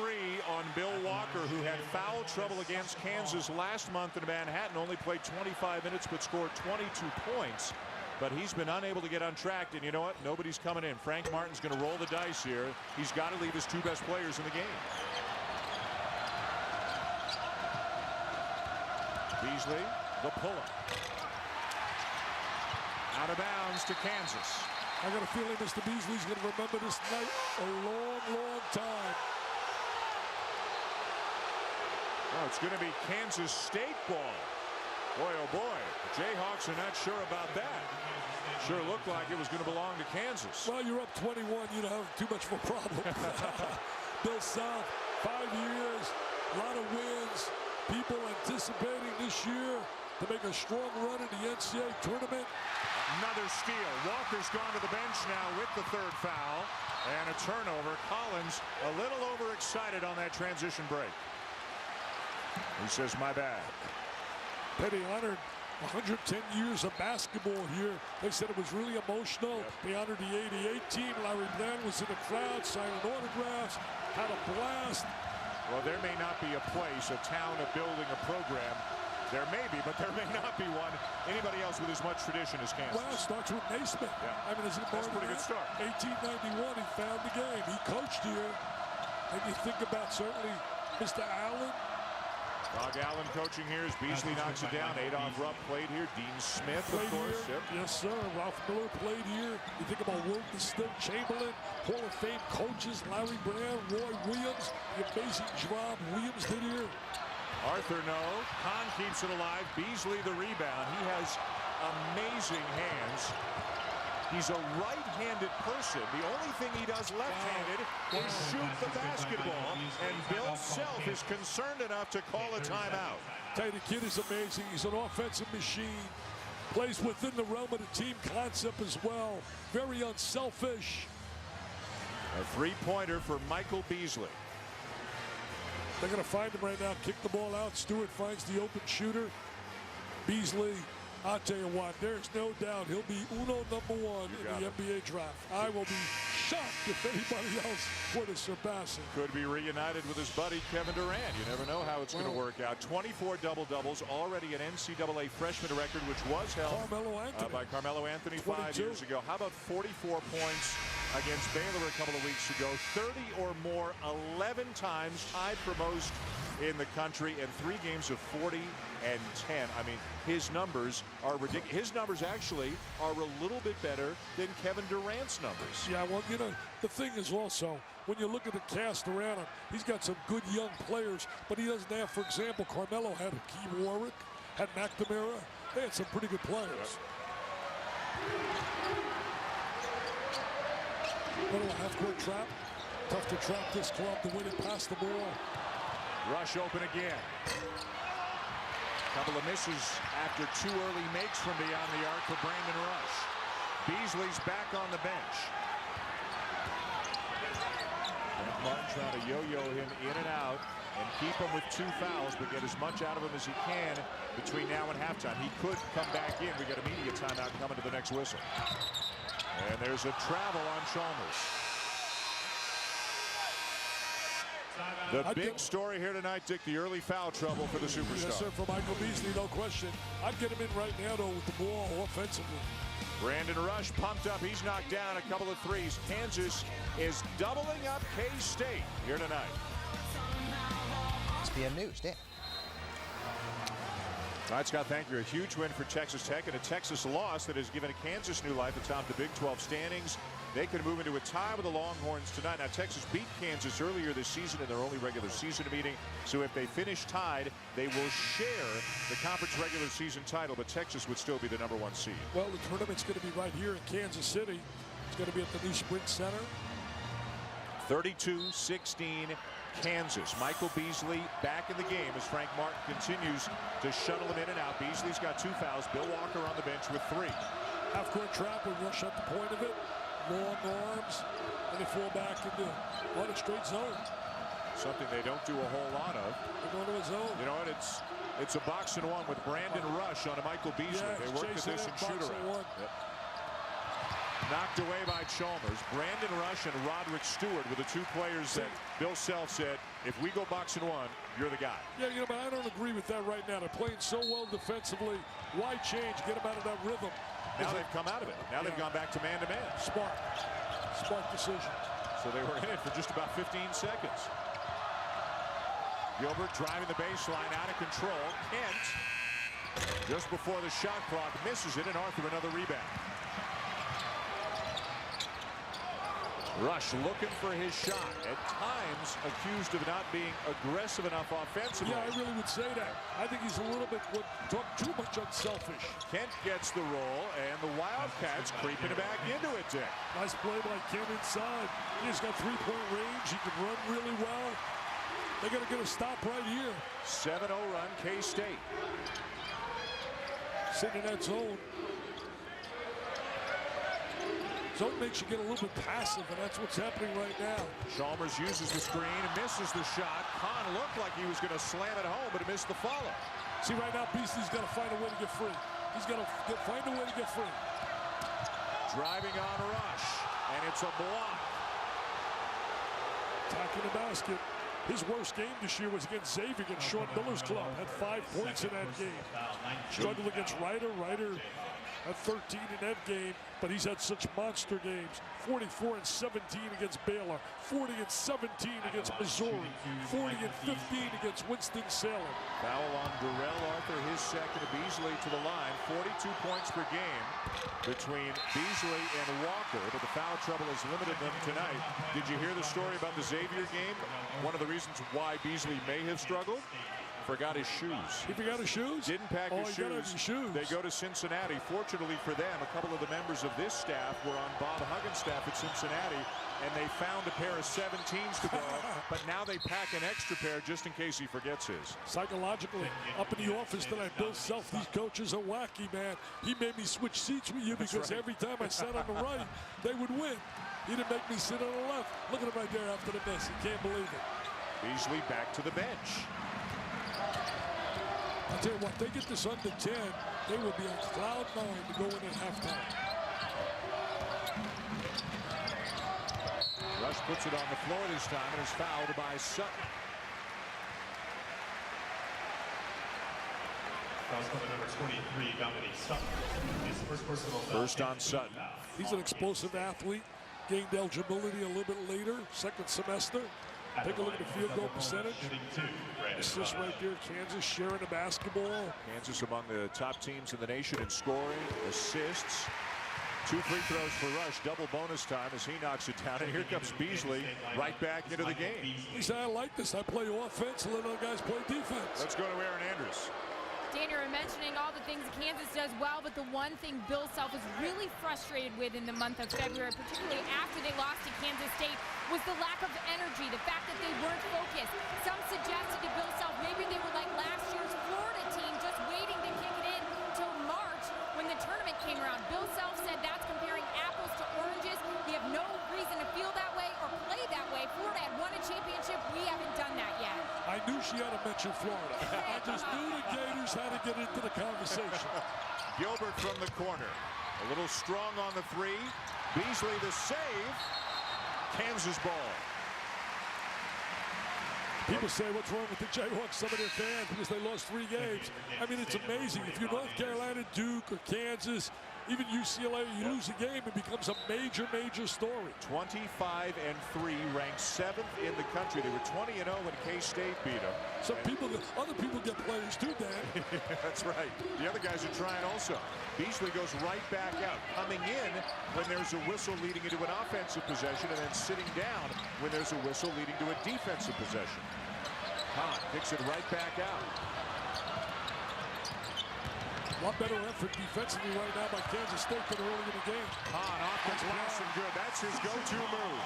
on Bill Walker, who had foul trouble against Kansas last month in Manhattan, only played 25 minutes but scored 22 points. But he's been unable to get on track, and you know what? Nobody's coming in. Frank Martin's going to roll the dice here. He's got to leave his 2 best players in the game. Beasley, the pull-up. Out of bounds to Kansas. I got a feeling Mr. Beasley's going to remember this night a long, long time. Oh, it's going to be Kansas State ball. Boy, oh boy, the Jayhawks are not sure about that. Sure looked like it was going to belong to Kansas. Well, you're up 21. You don't have too much of a problem. Bill Self, 5 years, a lot of wins. People anticipating this year to make a strong run in the NCAA tournament. Another steal. Walker's gone to the bench now with the 3rd foul. And a turnover. Collins a little overexcited on that transition break. He says, my bad. They honored 110 years of basketball here. They said it was really emotional. They honored the 88 team. Larry Bland was in the crowd signing autographs. Had a blast. Well, there may not be a place, a town, a building, a program. There may be, but there may not be one. Anybody else with as much tradition as Kansas. Well, it starts with Naismith. Yeah. I mean, it's a pretty good start. 1891, he found the game. He coached here. And you think about certainly Mr. Allen. Dog Allen coaching here as Beasley knocks it down. Adolph Rupp played here. Dean Smith, of course. Yep. Yes, sir. Ralph Miller played here. You think about Wilton Still, Chamberlain, Hall of Fame coaches, Larry Brown, Roy Williams. The amazing job Williams did here. Arthur no. Kahn keeps it alive. Beasley the rebound. He has amazing hands. He's a right-handed person. The only thing he does left-handed is shoot the basketball. And Bill Self is concerned enough to call a timeout. Tell you, the kid is amazing. He's an offensive machine. Plays within the realm of the team concept as well. Very unselfish. A three-pointer for Micheal Beasley. They're going to find him right now. Kick the ball out. Stewart finds the open shooter. Beasley, I'll tell you what, there's no doubt he'll be uno number 1 in the NBA draft. I will be shocked if anybody else were to surpass him. Could be reunited with his buddy Kevin Durant. You never know how it's going to work out. 24 double-doubles, already an NCAA freshman record, which was held by Carmelo Anthony 5 years ago. How about 44 points against Baylor a couple of weeks ago? 30 or more, 11 times tied for most in the country, and 3 games of 40 and 10. I mean, his numbers are ridiculous. His numbers actually are a little bit better than Kevin Durant's numbers. Yeah, well, you know, the thing is also, when you look at the cast around him, he's got some good young players, but he doesn't have, for example, Carmelo had Hakeem Warwick, had McNamara. They had some pretty good players. Little half-court trap. Tough to trap this club to win it past the ball. Rush open again. Couple of misses after 2 early makes from beyond the arc for Brandon Rush. Beasley's back on the bench. Frank Martin trying to yo-yo him in and out and keep him with 2 fouls, but get as much out of him as he can between now and halftime. He could come back in. We got a media timeout coming to the next whistle. And there's a travel on Chalmers. The big story here tonight, Dick, the early foul trouble for the superstar. Yes, sir, for Micheal Beasley, no question. I'd get him in right now, though, with the ball offensively. Brandon Rush pumped up. He's knocked down a couple of threes. Kansas is doubling up K-State here tonight. ESPN News, Dan. All right, Scott, thank you. A huge win for Texas Tech and a Texas loss that has given Kansas new life atop the Big 12 standings. They could move into a tie with the Longhorns tonight. Now, Texas beat Kansas earlier this season in their only regular season meeting. So if they finish tied, they will share the conference regular season title, but Texas would still be the #1 seed. Well, the tournament's going to be right here in Kansas City. It's going to be at the new Sprint Center. 32-16 Kansas. Micheal Beasley back in the game as Frank Martin continues to shuttle him in and out. Beasley's got 2 fouls. Bill Walker on the bench with 3. Half-court trap and rush at the point of it. Long arms, and they fall back into a straight zone. Something they don't do a whole lot of. They go to a zone. You know what? It's a box and one with Brandon Rush on a Micheal Beasley. Yeah, they work at this and shoot around. Yep. Knocked away by Chalmers. Brandon Rush and Roderick Stewart were the 2 players that Bill Self said, if we go box and one, you're the guy. Yeah, you know, but I don't agree with that right now. They're playing so well defensively. Why change? Get them out of that rhythm. Now they've come out of it. Now they've gone back to man-to-man. Smart decision. So they were in it for just about 15 seconds. Gilbert driving the baseline out of control. Kent, just before the shot clock, misses it, and Arthur another rebound. Rush looking for his shot. At times accused of not being aggressive enough offensively. Yeah, I really would say that. I think he's a little bit too much unselfish. Kent gets the roll, and the Wildcats creeping back into it, Dick. Nice play by Kent inside. He's got 3-point range. He can run really well. They got to get a stop right here. 7-0 run, K-State. Sitting in that zone. Zone makes you get a little bit passive, and that's what's happening right now. Chalmers uses the screen and misses the shot. Kahn looked like he was going to slam it home, but he missed the follow. See, right now, Beasley's got to find a way to get free. He's got to find a way to get free. Driving on Rush, and it's a block. Attacking the basket. His worst game this year was against Xavier, against Sean Miller's club. Had 5 points in that game. Struggled against Ryder. Ryder at 13 in that game, but he's had such monster games. 44 and 17 against Baylor, 40 and 17 against Missouri, 40 and 15 against Winston-Salem. Foul on Durrell Arthur, his second. Beasley to the line, 42 points per game between Beasley and Walker, but the foul trouble has limited them tonight. Did you hear the story about the Xavier game? One of the reasons why Beasley may have struggled? Forgot his shoes. He forgot his shoes? Didn't pack his shoes. They go to Cincinnati. Fortunately for them, a couple of the members of this staff were on Bob Huggins' staff at Cincinnati, and they found a pair of 17s to borrow, but now they pack an extra pair just in case he forgets his. Psychologically, up in the office tonight, Bill Self, these coaches are wacky, man. He made me switch seats with you because every time I sat on the right, they would win. He didn't make me sit on the left. Look at him right there after the miss. He can't believe it. Beasley back to the bench. I'll tell you what, they get this under 10, they will be on cloud 9 to go in at halftime. Rush puts it on the floor this time and is fouled by Sutton. Number 23, Dominique Sutton. First on Sutton. He's an explosive athlete. Gained eligibility a little bit later, second semester. Take a look at the field goal percentage. Assists right there. Kansas sharing the basketball. Kansas among the top teams in the nation in scoring, assists. 2 free throws for Rush. Double bonus time as he knocks it down. And here comes Beasley right back into the game. He said, I like this. I play offense and let other guys play defense. Let's go to Aaron Andrews. Dan, you're mentioning all the things Kansas does well, but the one thing Bill Self was really frustrated with in the month of February, particularly after they lost to Kansas State, was the lack of energy, the fact that they weren't focused. Some suggested to Bill Self maybe they were like last year's Florida team, just waiting to kick it in till March when the tournament came around. Bill Self said that's comparing apples to oranges. They have no reason to feel that way or play that way. Florida had in Florida. I just knew the Gators had to get into the conversation. Gilbert from the corner. A little strong on the three. Beasley the save. Kansas ball. People say, what's wrong with the Jayhawks? Some of their fans, because they lost 3 games. I mean, it's amazing. If you're North Carolina, Duke, or Kansas, even UCLA, you lose a game, it becomes a major, major story. 25-3, ranked 7th in the country. They were 20-0 when K-State beat them. Other people get players too, Dan. That's right. The other guys are trying also. Beasley goes right back out, coming in when there's a whistle leading into an offensive possession, and then sitting down when there's a whistle leading to a defensive possession. Kahn picks it right back out. A lot better effort defensively right now by Kansas State than early in the game. Kahn off the glass and good. That's his go-to move.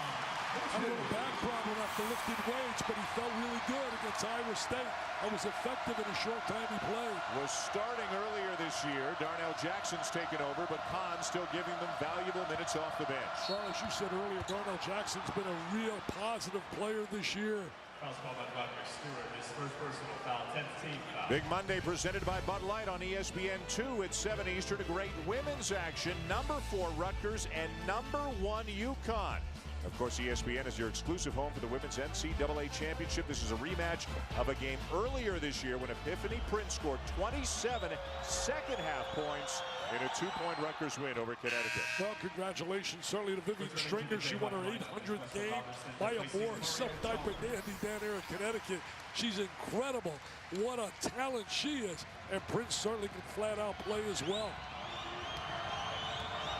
A little back problem after lifting weights, but he felt really good against Iowa State and was effective in the short time he played. Was starting earlier this year. Darnell Jackson's taken over, but Kahn still giving them valuable minutes off the bench. Well, as you said earlier, Darnell Jackson's been a real positive player this year. Foul's called by Roderick Stewart. His first personal foul, 10th team foul. Big Monday presented by Bud Light on ESPN2 at 7 Eastern. A great women's action. Number 4 Rutgers and number 1 UConn. Of course, ESPN is your exclusive home for the Women's NCAA Championship. This is a rematch of a game earlier this year when Epiphany Prince scored 27 second-half points in a 2-point Rutgers win over Connecticut. Well, congratulations certainly to Vivian Stringer. She won her 800th game by a more self-diaper dandy down here in Connecticut. She's incredible. What a talent she is. And Prince certainly can flat out play as well.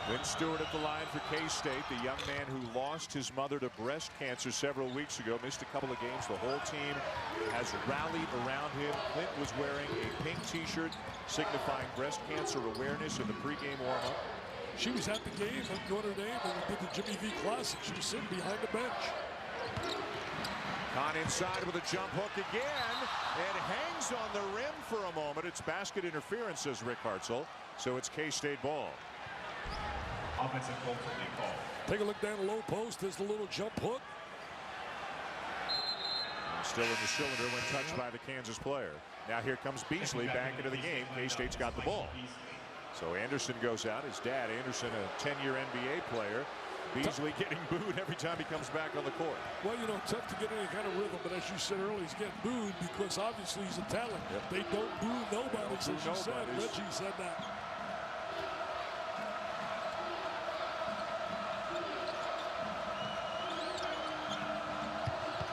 Lynn Stewart at the line for K-State, the young man who lost his mother to breast cancer several weeks ago, missed a couple of games. The whole team has rallied around him. Clint was wearing a pink t-shirt signifying breast cancer awareness in the pregame warm-up. She was at the game at Notre Dame when we did the Jimmy V Classic. She was sitting behind the bench. Kahn inside with a jump hook again, and hangs on the rim for a moment. It's basket interference, says Rick Hartzell, so it's K-State ball. Offensive goal to be called. Take a look down the low post. There's the little jump hook. Still in the cylinder when touched by the Kansas player. Now here comes Beasley back into the game. K-State's got the ball. So Anderson goes out. His dad, Anderson, a 10-year NBA player. Beasley getting booed every time he comes back on the court. Well, you know, tough to get any kind of rhythm, but as you said earlier, he's getting booed because obviously he's a talent. Yep. They don't boo nobody, as you said. Reggie said that.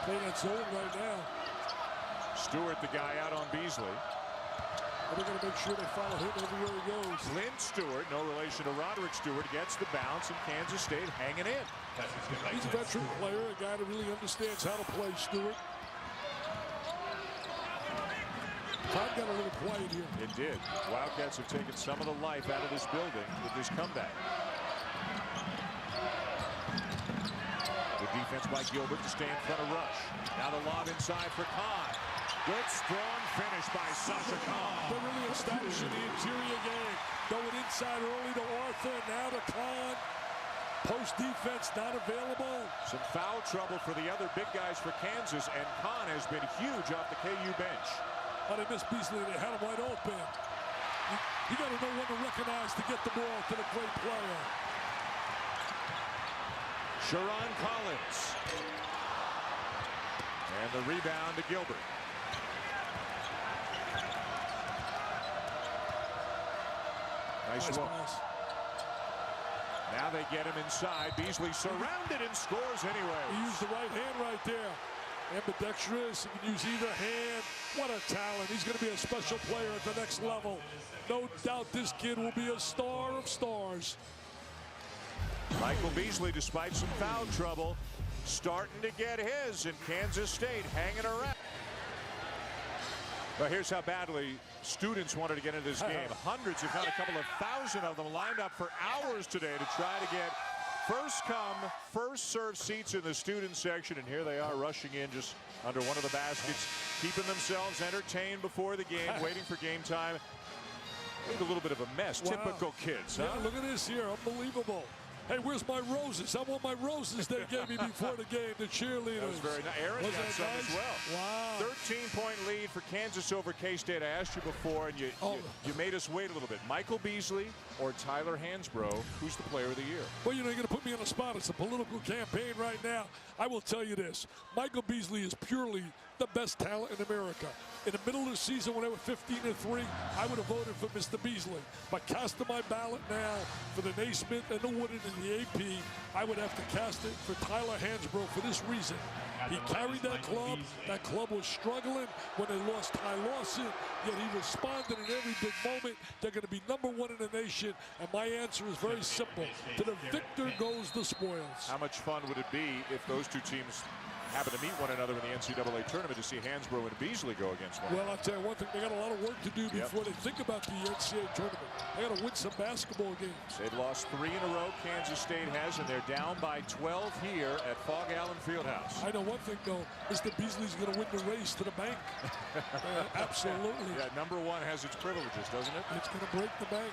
Playing that zone right now. Stewart, the guy out on Beasley. And they're going to make sure they follow him everywhere he goes. Clint Stewart, no relation to Roderick Stewart, gets the bounce, and Kansas State hanging in. He's a veteran player, a guy that really understands how to play, Stewart. Time got a little quiet here. It did. Wildcats have taken some of the life out of this building with this comeback. The defense by Gilbert to stay in front of Rush. Now the lob inside for Kahn. Good strong finish by Sasha Kahn. They're really establishing the interior game. Going inside early to Arthur, now to Kahn. Post defense not available. Some foul trouble for the other big guys for Kansas, and Kahn has been huge off the KU bench. Oh, they missed Beasley. They had him wide open. You got to know when to recognize to get the ball to the great player. Sharon Collins. And the rebound to Gilbert. Nice look. Now they get him inside. Beasley surrounded and scores anyway. He used the right hand right there. Ambidextrous. He can use either hand. What a talent. He's going to be a special player at the next level. No doubt this kid will be a star of stars. Micheal Beasley, despite some foul trouble, starting to get his, and Kansas State hanging around. But here's how badly students wanted to get into this game. Hundreds, if not a couple of thousand of them lined up for hours today to try to get first come, first serve seats in the student section. And here they are rushing in just under one of the baskets, keeping themselves entertained before the game, waiting for game time. I think a little bit of a mess. Wow. Typical kids, huh? Yeah, look at this here. Unbelievable. Hey, where's my roses? I want my roses they gave me before the game, the cheerleaders. That was very nice. Aaron got some nice? as well. Wow. 13-point lead for Kansas over K-State. I asked you before, and you made us wait a little bit. Micheal Beasley or Tyler Hansbrough, who's the player of the year? Well, you're going to put me on the spot. It's a political campaign right now. I will tell you this. Micheal Beasley is purely the best talent in America. In the middle of the season, when they were 15-3, I would have voted for Mr. Beasley. But casting my ballot now for the Naismith and the Wooden and the AP, I would have to cast it for Tyler Hansbrough for this reason. He carried that club. That club was struggling when they lost Ty Lawson, yet he responded in every big moment. They're going to be #1 in the nation, and my answer is very simple. To the victor goes the spoils. How much fun would it be if those two teams happen to meet one another in the NCAA tournament to see Hansbrough and Beasley go against one? Well, I'll tell you one thing. They got a lot of work to do before they think about the NCAA tournament. They got to win some basketball games. They've lost 3 in a row, Kansas State has, and they're down by 12 here at Fog Allen Fieldhouse. I know one thing, though. Mr. Beasley's going to win the race to the bank. Absolutely. Yeah, #1 has its privileges, doesn't it? It's going to break the bank.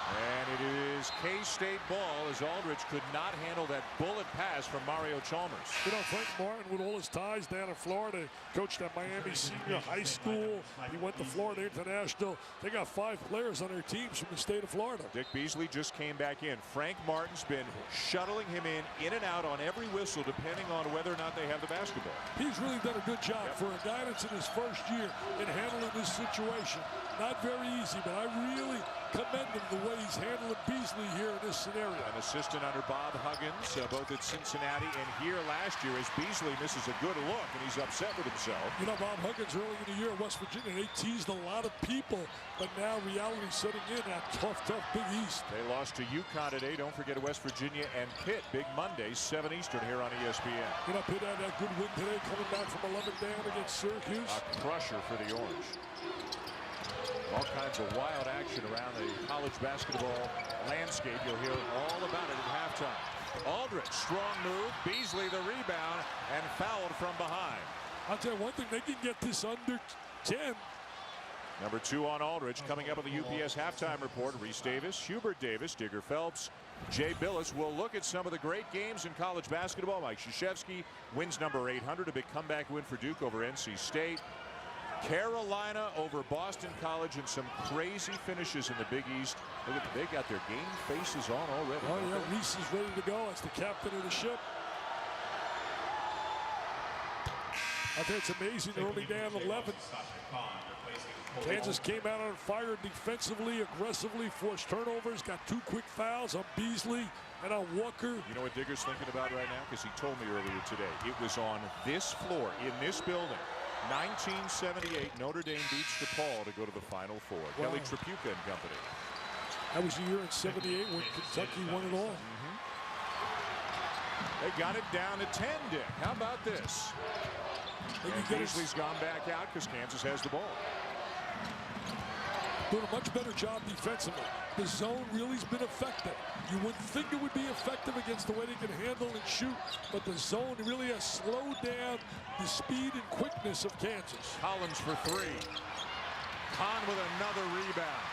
And it is K-State ball as Aldridge could not handle that bullet pass from Mario Chalmers. You know, Frank Martin, with all his ties down in Florida, coached at Miami Senior High School. He went to Florida International. They got 5 players on their teams from the state of Florida. Dick Beasley just came back in. Frank Martin's been shuttling him in and out on every whistle, depending on whether or not they have the basketball. He's really done a good job for a guy that's in his first year in handling this situation. Not very easy, but I really commend him the way he's handling Beasley here in this scenario. An assistant under Bob Huggins, both at Cincinnati and here last year, as Beasley misses a good look and he's upset with himself. You know, Bob Huggins early in the year at West Virginia, they teased a lot of people, but now reality setting in that tough Big East. They lost to UConn today. Don't forget West Virginia and Pitt. Big Monday, 7 Eastern here on ESPN. You know, Pitt had that good win today, coming back from 11 down against Syracuse. A crusher for the Orange. All kinds of wild action around the college basketball landscape. You'll hear all about it at halftime. Aldridge, strong move. Beasley the rebound and fouled from behind. I'll tell you one thing, they can get this under 10. #2 on Aldridge. Coming up on the UPS halftime report, Reese Davis, Hubert Davis, Digger Phelps, Jay Billis. We'll look at some of the great games in college basketball. Mike Krzyzewski wins number 800, a big comeback win for Duke over NC State. Carolina over Boston College, and some crazy finishes in the Big East. Look at, they got their game faces on already. Oh yeah, Reese is ready to go as the captain of the ship. I think it's amazing they're only down 11. Kansas came out on fire defensively, aggressively, forced turnovers, got 2 quick fouls on Beasley and on Walker. You know what Digger's thinking about right now? Because he told me earlier today. It was on this floor, in this building. 1978, Notre Dame beats DePaul to go to the Final Four. Wow. Kelly Tripucka and company. That was the year in '78 when Kentucky won it all. They got it down to 10, Dick. How about this? And Beasley's gone back out because Kansas has the ball. Doing a much better job defensively. The zone really has been effective. You wouldn't think it would be effective against the way they can handle and shoot, but the zone really has slowed down the speed and quickness of Kansas. Collins for 3. Kahn with another rebound.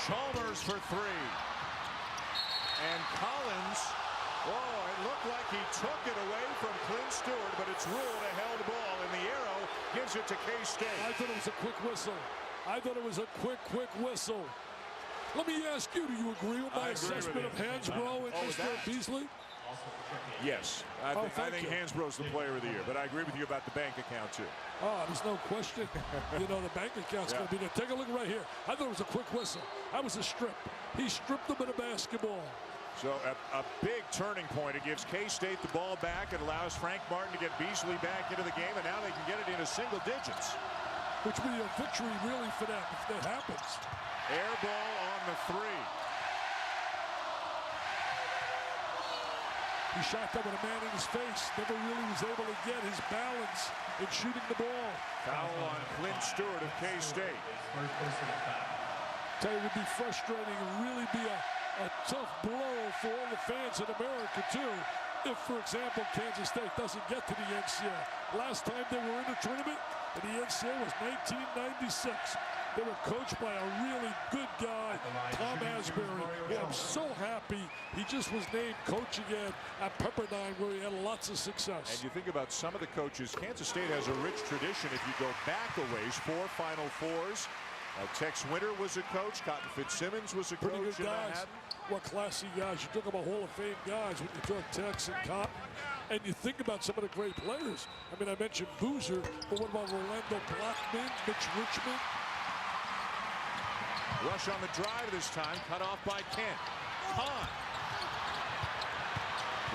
Chalmers for 3. And Collins, oh, it looked like he took it away from Clint Stewart, but it's ruled a held ball, and the arrow gives it to K-State. I thought it was a quick whistle. I thought it was a quick whistle. Let me ask you, do you agree with my assessment of Hansbrough and Mr. Beasley? Yes. I think Hansbrough's the player of the year, but I agree with you about the bank account, too. Oh, there's no question. You know, the bank account's going to be there. Take a look right here. I thought it was a quick whistle. That was a strip. He stripped him of the basketball. So a big turning point. It gives K-State the ball back. It allows Frank Martin to get Beasley back into the game, and now they can get it into single digits. Which would be a victory, really, for them if that happens. Air ball on the 3. He shot that with a man in his face. Never really was able to get his balance in shooting the ball. Foul on Clint Stewart of K-State. Tell you, it would be frustrating and really be a tough blow for all the fans in America, too. If, for example, Kansas State doesn't get to the NCAA. Last time they were in the tournament in the NCAA was 1996. They were coached by a really good guy, Tom Asbury. And I'm so happy he just was named coach again at Pepperdine, where he had lots of success. And you think about some of the coaches, Kansas State has a rich tradition if you go back a ways, 4 Final Fours. Tex Winter was a coach. Cotton Fitzsimmons was a Pretty coach good in guys. Manhattan. What classy guys. You talk about Hall of Fame guys when you talk Tex and Cotton. And you think about some of the great players. I mean, I mentioned Boozer, but what about Rolando Blackman, Mitch Richmond? Rush on the drive this time, cut off by Kent. Kahn.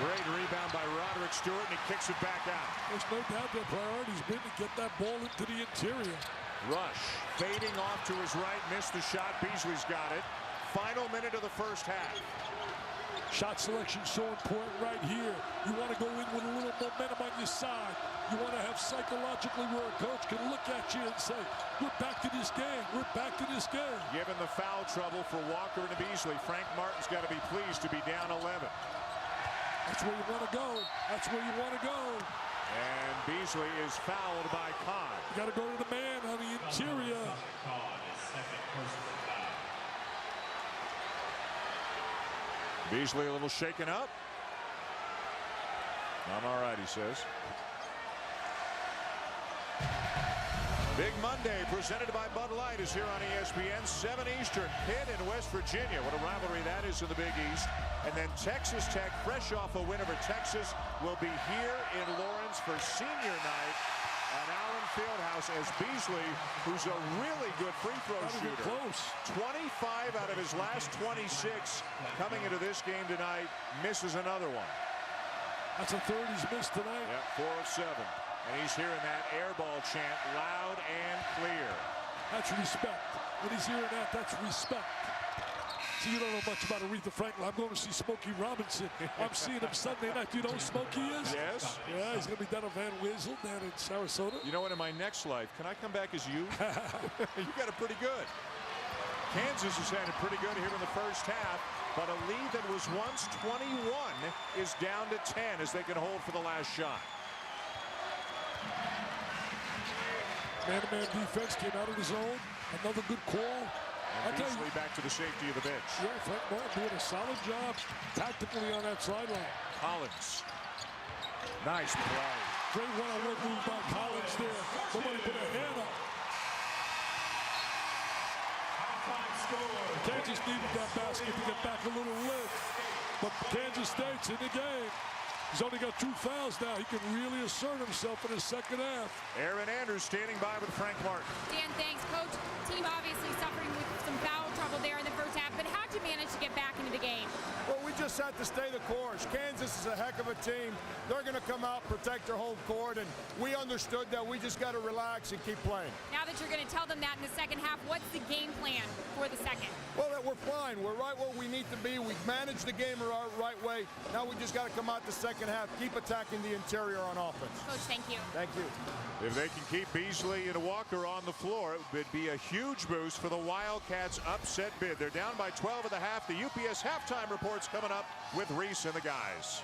Great rebound by Roderick Stewart, and he kicks it back out. There's no doubt their priority's been to get that ball into the interior. Rush fading off to his right, missed the shot. Beasley's got it. Final minute of the first half. Shot selection so important right here. You want to go in with a little momentum on your side. You want to have psychologically where a coach can look at you and say, we're back to this game. We're back to this game. Given the foul trouble for Walker and Beasley, Frank Martin's got to be pleased to be down 11. That's where you want to go. That's where you want to go. And Beasley is fouled by Kahn. You got to go to the man on the interior. Beasley a little shaken up. I'm all right, he says. Big Monday presented by Bud Light is here on ESPN. 7 Eastern, Pitt in West Virginia. What a rivalry that is in the Big East. And then Texas Tech, fresh off a win over Texas, will be here in Lawrence for senior night at Allen Fieldhouse as Beasley, who's a really good free throw shooter. Close. 25 out of his last 26 coming into this game tonight. Misses another one. That's a third he's missed tonight. Yep, 4 of 7. And he's hearing that air ball chant loud and clear. That's respect. When he's hearing that, that's respect. See, you don't know much about Aretha Franklin. I'm going to see Smokey Robinson. I'm seeing him Sunday night. Do you know who Smokey is? Yes. Yeah, he's going to be down at Van Wezel down in Sarasota. You know what, in my next life, can I come back as you? You got it pretty good. Kansas has had it pretty good here in the first half, but a lead that was once 21 is down to 10 as they can hold for the last shot. Man-to-man defense came out of the zone. Another good call. And Beasley back to the safety of the bench. Yeah, Frank Martin doing a solid job tactically on that sideline. Collins. Nice play. Great one-on-one move by Collins there. Somebody put a hand up. Kansas needed that basket to get back a little lit. But Kansas State's in the game. He's only got 2 fouls now. He can really assert himself in the second half. Aaron Andrews standing by with Frank Martin. Dan, thanks, Coach. Team obviously suffering with some foul trouble there in the first half, but how'd you manage to get back into the game? Well, we just had to stay the course. Kansas is a heck of a team. They're going to come out, protect their home court, and we understood that we just got to relax and keep playing. Now that you're going to tell them that in the second half, what's the game plan for the second? Well, we're fine. We're right where we need to be. We've managed the game the right way. Now we just got to come out the second half, keep attacking the interior on offense. Coach, thank you. Thank you. If they can keep Beasley and Walker on the floor, it would be a huge boost for the Wildcats' upset bid. They're down by 12 at the half. The UPS halftime report's coming up with Reese and the guys.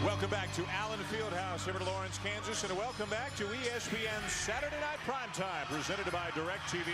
Welcome back to Allen Fieldhouse here in Lawrence, Kansas, and welcome back to ESPN's Saturday Night Primetime, presented by DirecTV,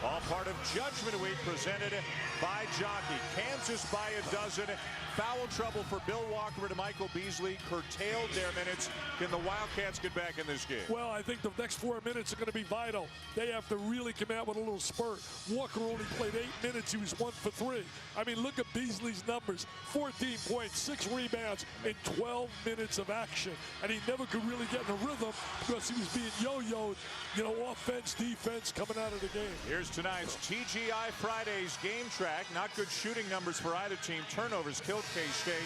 all part of Judgment Week, presented by Jockey. Kansas by a dozen. Foul trouble for Bill Walker and Micheal Beasley curtailed their minutes. Can the Wildcats get back in this game? Well, I think the next 4 minutes are going to be vital. They have to really come out with a little spurt. Walker only played 8 minutes. He was 1 for 3. I mean, look at Beasley's numbers. 14 points, 6 rebounds in 12 minutes of action. And he never could really get in a rhythm because he was being yo-yoed, you know, offense, defense coming out of the game. Here's tonight's TGI Fridays game track. Not good shooting numbers for either team. Turnovers killed K-State.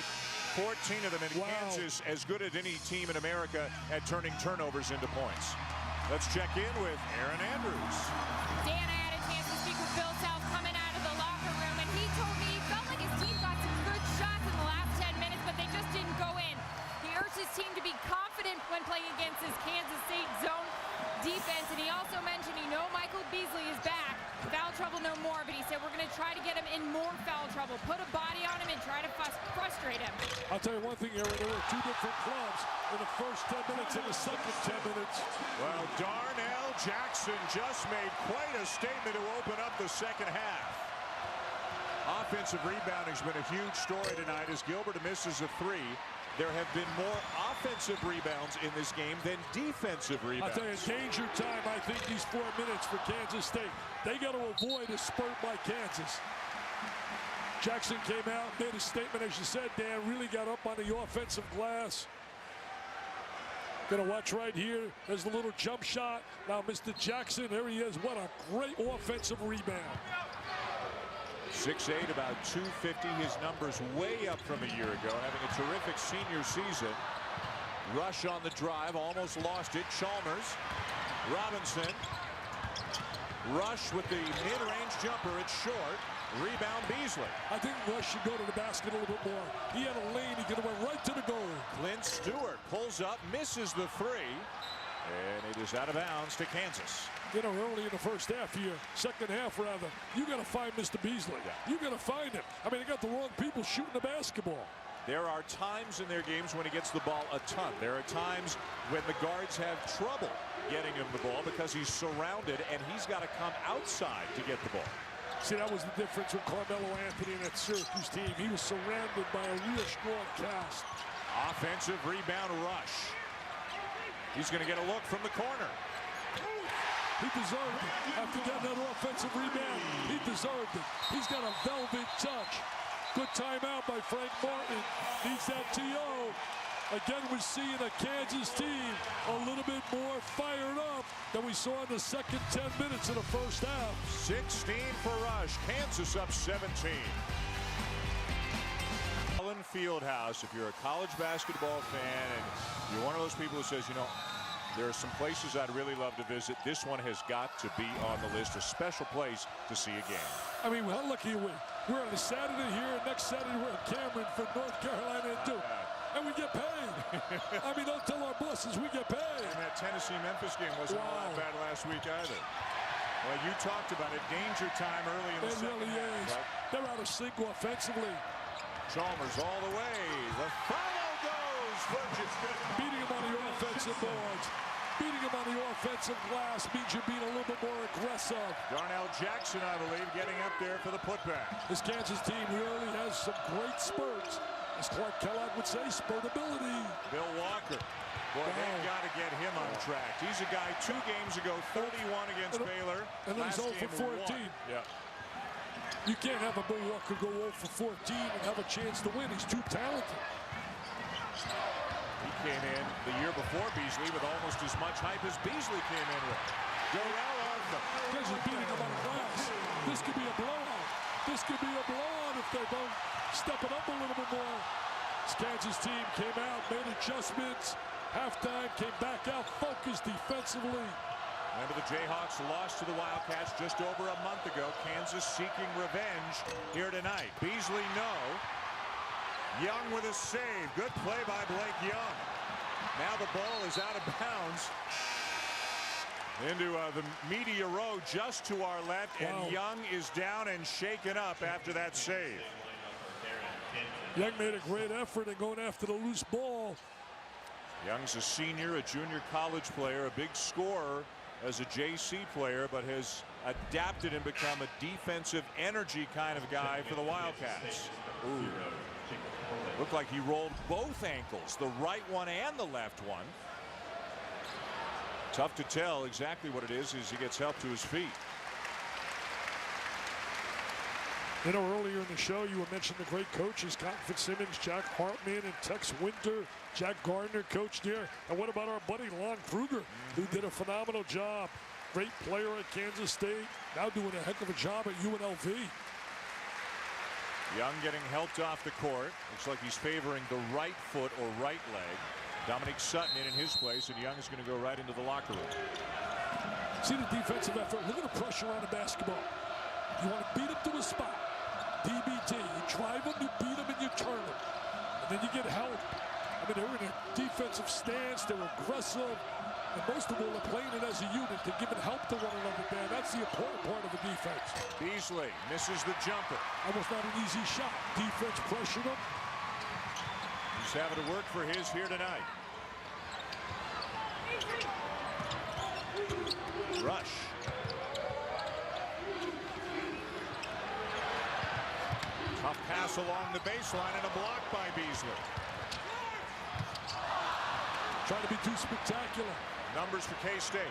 14 of them in Kansas, as good as any team in America at turning turnovers into points. Let's check in with Aaron Andrews. Dan, I had a chance to speak with Bill Self coming out of the locker room, and he told me he felt like his team got some good shots in the last 10 minutes, but they just didn't go in. He urged his playing against this Kansas State zone defense. And he also mentioned Micheal Beasley is back. Foul trouble no more, but he said we're going to try to get him in more foul trouble, put a body on him and try to frustrate him. I'll tell you one thing, Aaron, there were two different clubs in the first 10 minutes and the second 10 minutes. Well, Darnell Jackson just made quite a statement to open up the second half. Offensive rebounding has been a huge story tonight as Gilbert misses a three. There have been more offensive rebounds in this game than defensive rebounds. I'll tell you, danger time, I think, these 4 minutes for Kansas State. They got to avoid a spurt by Kansas. Jackson came out, made a statement, as you said, Dan, really got up on the offensive glass. Gonna watch right here. There's the little jump shot. Now, Mr. Jackson, there he is. What a great offensive rebound. 6'8", about 250. His numbers way up from a year ago, having a terrific senior season. Rush on the drive, almost lost it. Chalmers, Robinson. Rush with the mid-range jumper. It's short. Rebound Beasley. I think Rush should go to the basket a little bit more. He had a lane. He could have went right to the goal. Clint Stewart pulls up, misses the three, and it is out of bounds to Kansas. Early in the first half here, second half rather, you got to find Mr. Beasley. You got to find him. I mean, they got the wrong people shooting the basketball. There are times in their games when he gets the ball a ton. There are times when the guards have trouble getting him the ball because he's surrounded and he's got to come outside to get the ball. See, that was the difference with Carmelo Anthony and that Syracuse team. He was surrounded by a real strong cast. Offensive rebound Rush. He's going to get a look from the corner. He deserved it. After getting that offensive rebound, he deserved it. He's got a velvet touch. Good timeout by Frank Martin. Needs that TO. Again, we're seeing a Kansas team a little bit more fired up than we saw in the second 10 minutes of the first half. 16 for Rush. Kansas up 17. Allen Fieldhouse, if you're a college basketball fan and you're one of those people who says, there are some places I'd really love to visit, this one has got to be on the list, a special place to see a game. I mean, how lucky are we? We're on a Saturday here, and next Saturday we're at Cameron for North Carolina and Duke. And we get paid. I mean, don't tell our bosses we get paid. And that Tennessee-Memphis game wasn't all that bad last week either. Well, you talked about it. Danger time early in the second half. It really is. They're out of sync offensively. Chalmers all the way. The follow goes. Beating him on the offensive boards. Beating him on the offensive glass means you're being a little bit more aggressive. Darnell Jackson, I believe, getting up there for the putback. This Kansas team really has some great spurts. As Clark Kellogg would say, spurtability. Bill Walker. Boy, they've got to get him on track. He's a guy 2 games ago, 31 against Baylor. And then he's 0 for 14. Yeah. You can't have a Bill Walker go 0 for 14 and have a chance to win. He's too talented. He came in the year before Beasley with almost as much hype as Beasley came in with. Darrell Arthur. Guys are beating him on the glass. This could be a blowout. This could be a blowout if they don't step it up a little bit more. This Kansas team came out, made adjustments. Halftime, came back out, focused defensively. Remember, the Jayhawks lost to the Wildcats just over a month ago. Kansas seeking revenge here tonight. Beasley, no. Young with a save. Good play by Blake Young. Now the ball is out of bounds into the media row just to our left. Wow. And Young is down and shaken up after that save. Young made a great effort in going after the loose ball. Young's a senior, a junior college player, a big scorer as a JC player, but has adapted and become a defensive energy kind of guy for the Wildcats. Ooh. Looked like he rolled both ankles, the right one and the left one. Tough to tell exactly what it is as he gets help to his feet. Earlier in the show, you were mentioning the great coaches, Cotton Fitzsimmons, Jack Hartman, and Tex Winter. Jack Gardner coached here. And what about our buddy Lon Kruger, who did a phenomenal job? Great player at Kansas State, now doing a heck of a job at UNLV. Young getting helped off the court. Looks like he's favoring the right foot or right leg. Dominic Sutton in his place, and Young is going to go right into the locker room. See the defensive effort. Look at the pressure on the basketball. You want to beat him to a spot. DBT. You drive him, you beat him, and you turn him. And then you get help. I mean, they were in a defensive stance. They were aggressive. And most of all, they're playing it as a unit. They're giving help to one another there. That's the important part of the defense. Beasley misses the jumper. Almost not an easy shot. Defense pressured him. He's having to work for his here tonight. Rush. Tough pass along the baseline and a block by Beasley. Trying to be too spectacular. Numbers for K-State.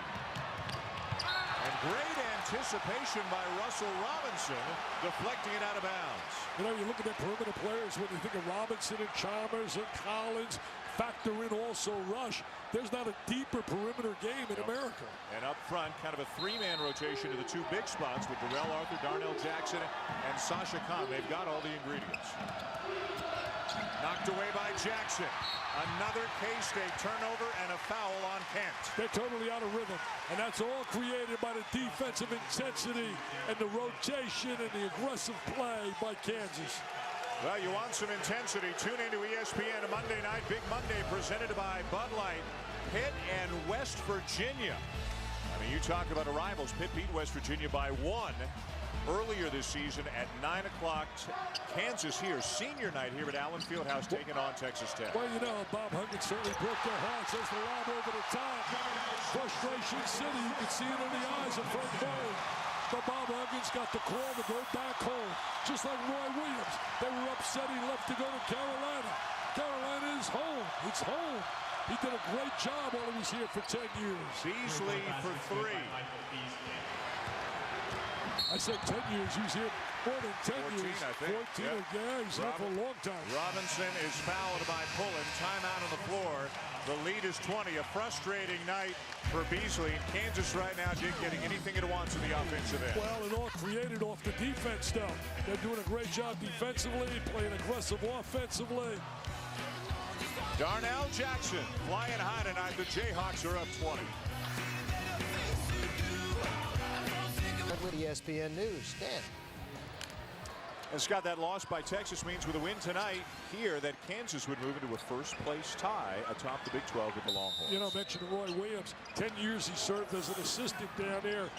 And great anticipation by Russell Robinson, deflecting it out of bounds. You know, you look at their perimeter players, when you think of Robinson and Chalmers and Collins, factor in also Rush. There's not a deeper perimeter game in America. And up front, kind of a three-man rotation to the two big spots with Darrell Arthur, Darnell Jackson, and Sasha Khan. They've got all the ingredients. Knocked away by Jackson. Another K-State turnover and a foul on Kent. They're totally out of rhythm, and that's all created by the defensive intensity and the rotation and the aggressive play by Kansas. Well, you want some intensity? Tune into ESPN Monday Night Big Monday, presented by Bud Light. Pitt and West Virginia. I mean, you talk about a rivals. Pitt beat West Virginia by 1 earlier this season at 9 o'clock. Kansas here, senior night here at Allen Fieldhouse, taking on Texas Tech. Well, you know, Bob Huggins certainly broke their hearts as the lob over the top. Frustration City, you can see it in the eyes of Frank Bowen. But Bob Huggins got the call to go back home, just like Roy Williams. They were upset he left to go to Carolina. Carolina is home. It's home. He did a great job while he was here for 10 years. Beasley for 3. I said 10 years. He was here more than 10 years. I think. 14, yeah, he's here for a long time. Robinson is fouled by Pullen. Timeout on the floor. The lead is 20. A frustrating night for Beasley. Kansas right now didn't getting anything it wants in the offensive end. Well, it all created off the defense stuff. They're doing a great job defensively, playing aggressive offensively. Darnell Jackson flying high tonight. The Jayhawks are up 20. With ESPN News, Dan. And Scott, that loss by Texas means with a win tonight here that Kansas would move into a first-place tie atop the Big 12 with the Longhorns. You know, mentioned Roy Williams. 10 years he served as an assistant down there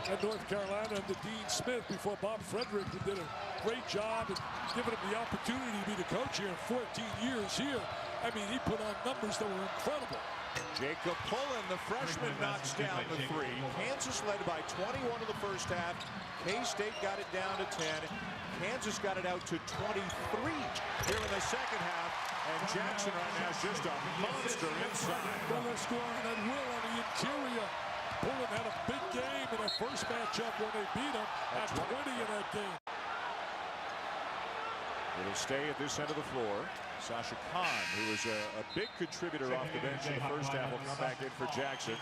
at North Carolina under Dean Smith before Bob Frederick, who did a great job and giving him the opportunity to be the coach here. 14 years here. I mean, he put on numbers that were incredible. Jacob Pullen, the freshman, knocks down the 3. Kansas led by 21 in the first half. K-State got it down to 10. Kansas got it out to 23 here in the second half. And Jackson right now is just a monster inside. Well, they're scoring at will on the interior. Pullen had a big game in their first matchup when they beat him at 20 in that game. It'll stay at this end of the floor. Sasha Khan, who was a big contributor off the bench in the first half, will come back in for Jackson.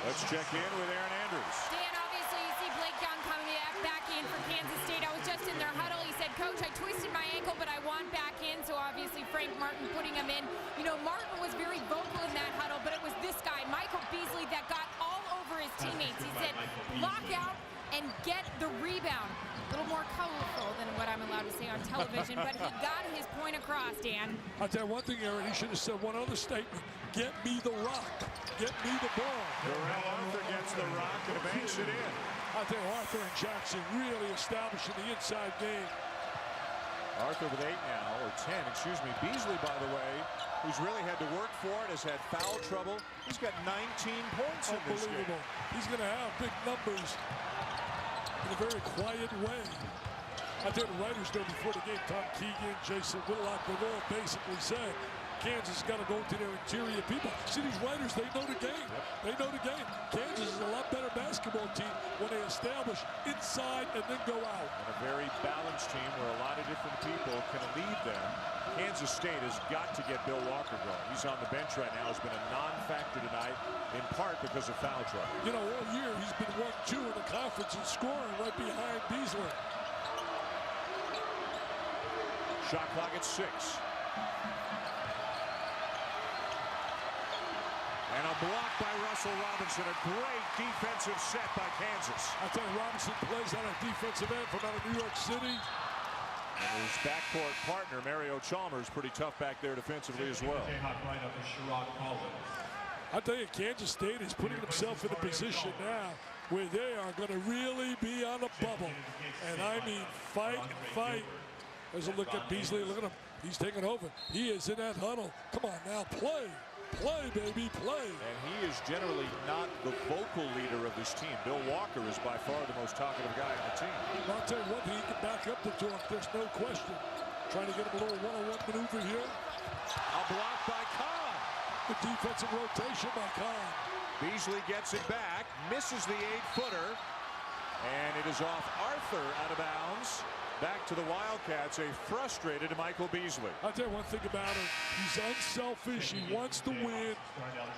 Let's check in with Aaron Andrews. Dan, obviously you see Blake Young coming back in for Kansas State. I was just in their huddle. He said, Coach, I twisted my ankle, but I want back in. So obviously Frank Martin putting him in. You know, Martin was very vocal in that huddle, but it was this guy, Micheal Beasley, that got all over his teammates. He said, lock out and get the rebound. A little more colorful than what I'm allowed to say on television, but he got his point across, Dan. I'll tell you one thing, Aaron, he should have said one other statement. Get me the rock. Get me the ball. Darrell Arthur gets the rock and banks it in. I think Arthur and Jackson really establishing the inside game. Arthur with 8 now, or 10, excuse me. Beasley, by the way, who's really had to work for it, has had foul trouble. He's got 19 points in this game. Unbelievable. He's going to have big numbers in a very quiet way. I think the writers know before the game, Tom Keegan, Jason Whitlock, they've all basically said Kansas has got to go to their interior people. See, these writers, they know the game. They know the game. Kansas is a lot better basketball team when they establish inside and then go out. And a very balanced team where a lot of different people can lead them. Kansas State has got to get Bill Walker going. He's on the bench right now. Has been a non-factor tonight, in part because of foul trouble. You know, all year he's been 1-2 in the conference and scoring right behind Beasley. Shot clock at 6. And a block by Russell Robinson. A great defensive set by Kansas. I tell you, Robinson plays on a defensive end from out of New York City. And his backcourt partner, Mario Chalmers, pretty tough back there defensively as well. I tell you, Kansas State is putting himself in a position now where they are going to really be on a bubble. And I mean fight and fight. There's a look at Beasley. Look at him. He's taking over. He is in that huddle. Come on now, play. Play, baby, play. And he is generally not the vocal leader of this team. Bill Walker is by far the most talkative guy on the team. I'll tell you what, he can back up the talk. There's no question. Trying to get him a little one-on-one maneuver here. A block by Khan. The defensive rotation by Khan. Beasley gets it back, misses the 8-footer, and it is off Arthur out of bounds. Back to the Wildcats, a frustrated Micheal Beasley. I'll tell you one thing about him. He's unselfish. He wants to win.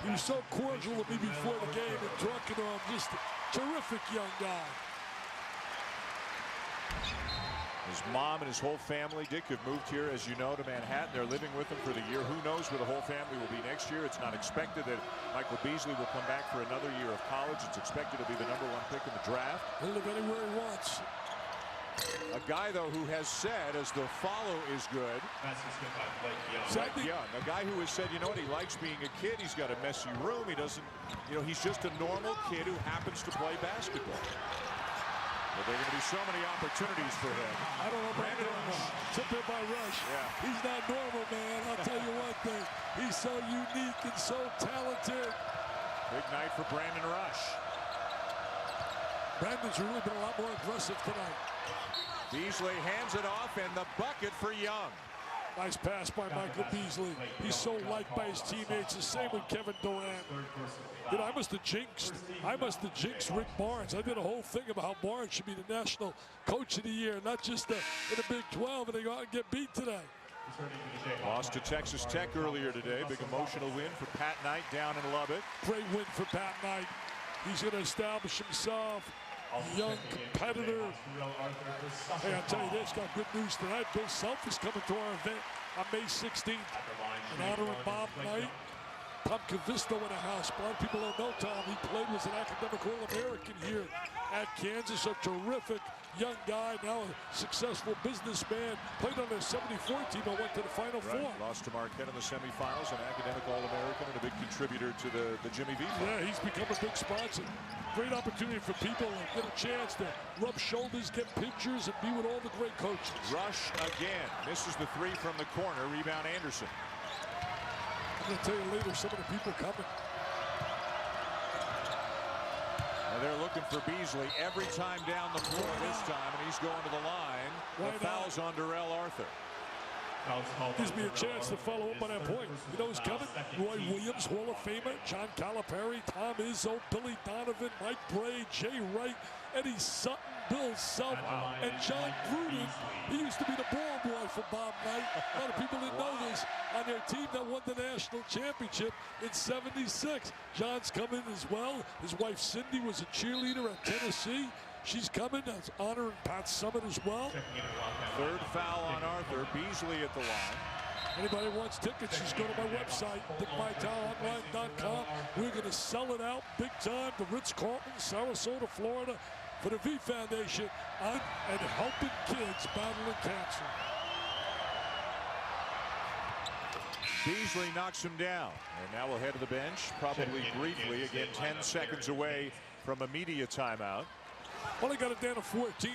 He was so cordial with me before the game and talking to him. Just a terrific young guy. His mom and his whole family, Dick, have moved here, as you know, to Manhattan. They're living with him for the year. Who knows where the whole family will be next year? It's not expected that Micheal Beasley will come back for another year of college. It's expected to be the #1 pick in the draft. He'll live anywhere he wants. A guy, though, who has said, as the follow is good, Blake Young, a guy who has said, you know what, he likes being a kid. He's got a messy room. He doesn't, you know, he's just a normal kid who happens to play basketball. But there are going to be so many opportunities for him. I don't know about normal. Tip in by Rush. Yeah. He's not normal, man. I'll tell you one thing. He's so unique and so talented. Big night for Brandon Rush. Brandon's really been a lot more aggressive tonight. Beasley hands it off, and the bucket for Young. Nice pass by Micheal Beasley. He's so liked by his teammates. The same with Kevin Durant. You know, I must have jinxed Rick Barnes. I did a whole thing about how Barnes should be the National Coach of the Year, not just in the Big 12, and they go out and get beat today. Lost to Texas Tech earlier today. Big emotional win for Pat Knight down in Lubbock. Great win for Pat Knight. He's going to establish himself. Young competitor. Hey, I'll tell you this, got good news tonight. Bill Self is coming to our event on May 16th. In honor of Bob Knight. Tom Cavisto in the house. A lot of people don't know Tom. He played as an academic All-American here at Kansas. A terrific young guy, now a successful businessman. Played on the 74 team and went to the Final Four. Lost to Marquette in the semifinals, an academic All-American and a big contributor to the Jimmy V. Yeah, he's become a big sponsor. Great opportunity for people to get a chance to rub shoulders, get pictures, and be with all the great coaches. Rush again. Misses the 3 from the corner. Rebound Anderson. I'm going to tell you later some of the people coming. And they're looking for Beasley every time down the floor this time, and he's going to the line. The foul's on Darrell Arthur. Gives me a chance to follow up on that point. You know who's coming? Roy Williams, Hall of Famer, John Calipari, Tom Izzo, Billy Donovan, Mike Bray, Jay Wright, Eddie Sutton, Bill Self, and John Gruden. He used to be the ball boy for Bob Knight. A lot of people didn't know this. On their team that won the national championship in '76. John's coming as well. His wife Cindy was a cheerleader at Tennessee. She's coming. That's honoring Pat Summitt as well. Third foul on Arthur. Beasley at the line. Anybody wants tickets, just go to my website, dickvitaleonline.com. We're going to sell it out big time. The Ritz-Carlton, Sarasota, Florida, for the V Foundation and helping kids battling cancer. Beasley knocks him down. And now we'll head to the bench, probably briefly. Again, 10 seconds away from a media timeout. Well, they got it down to 14.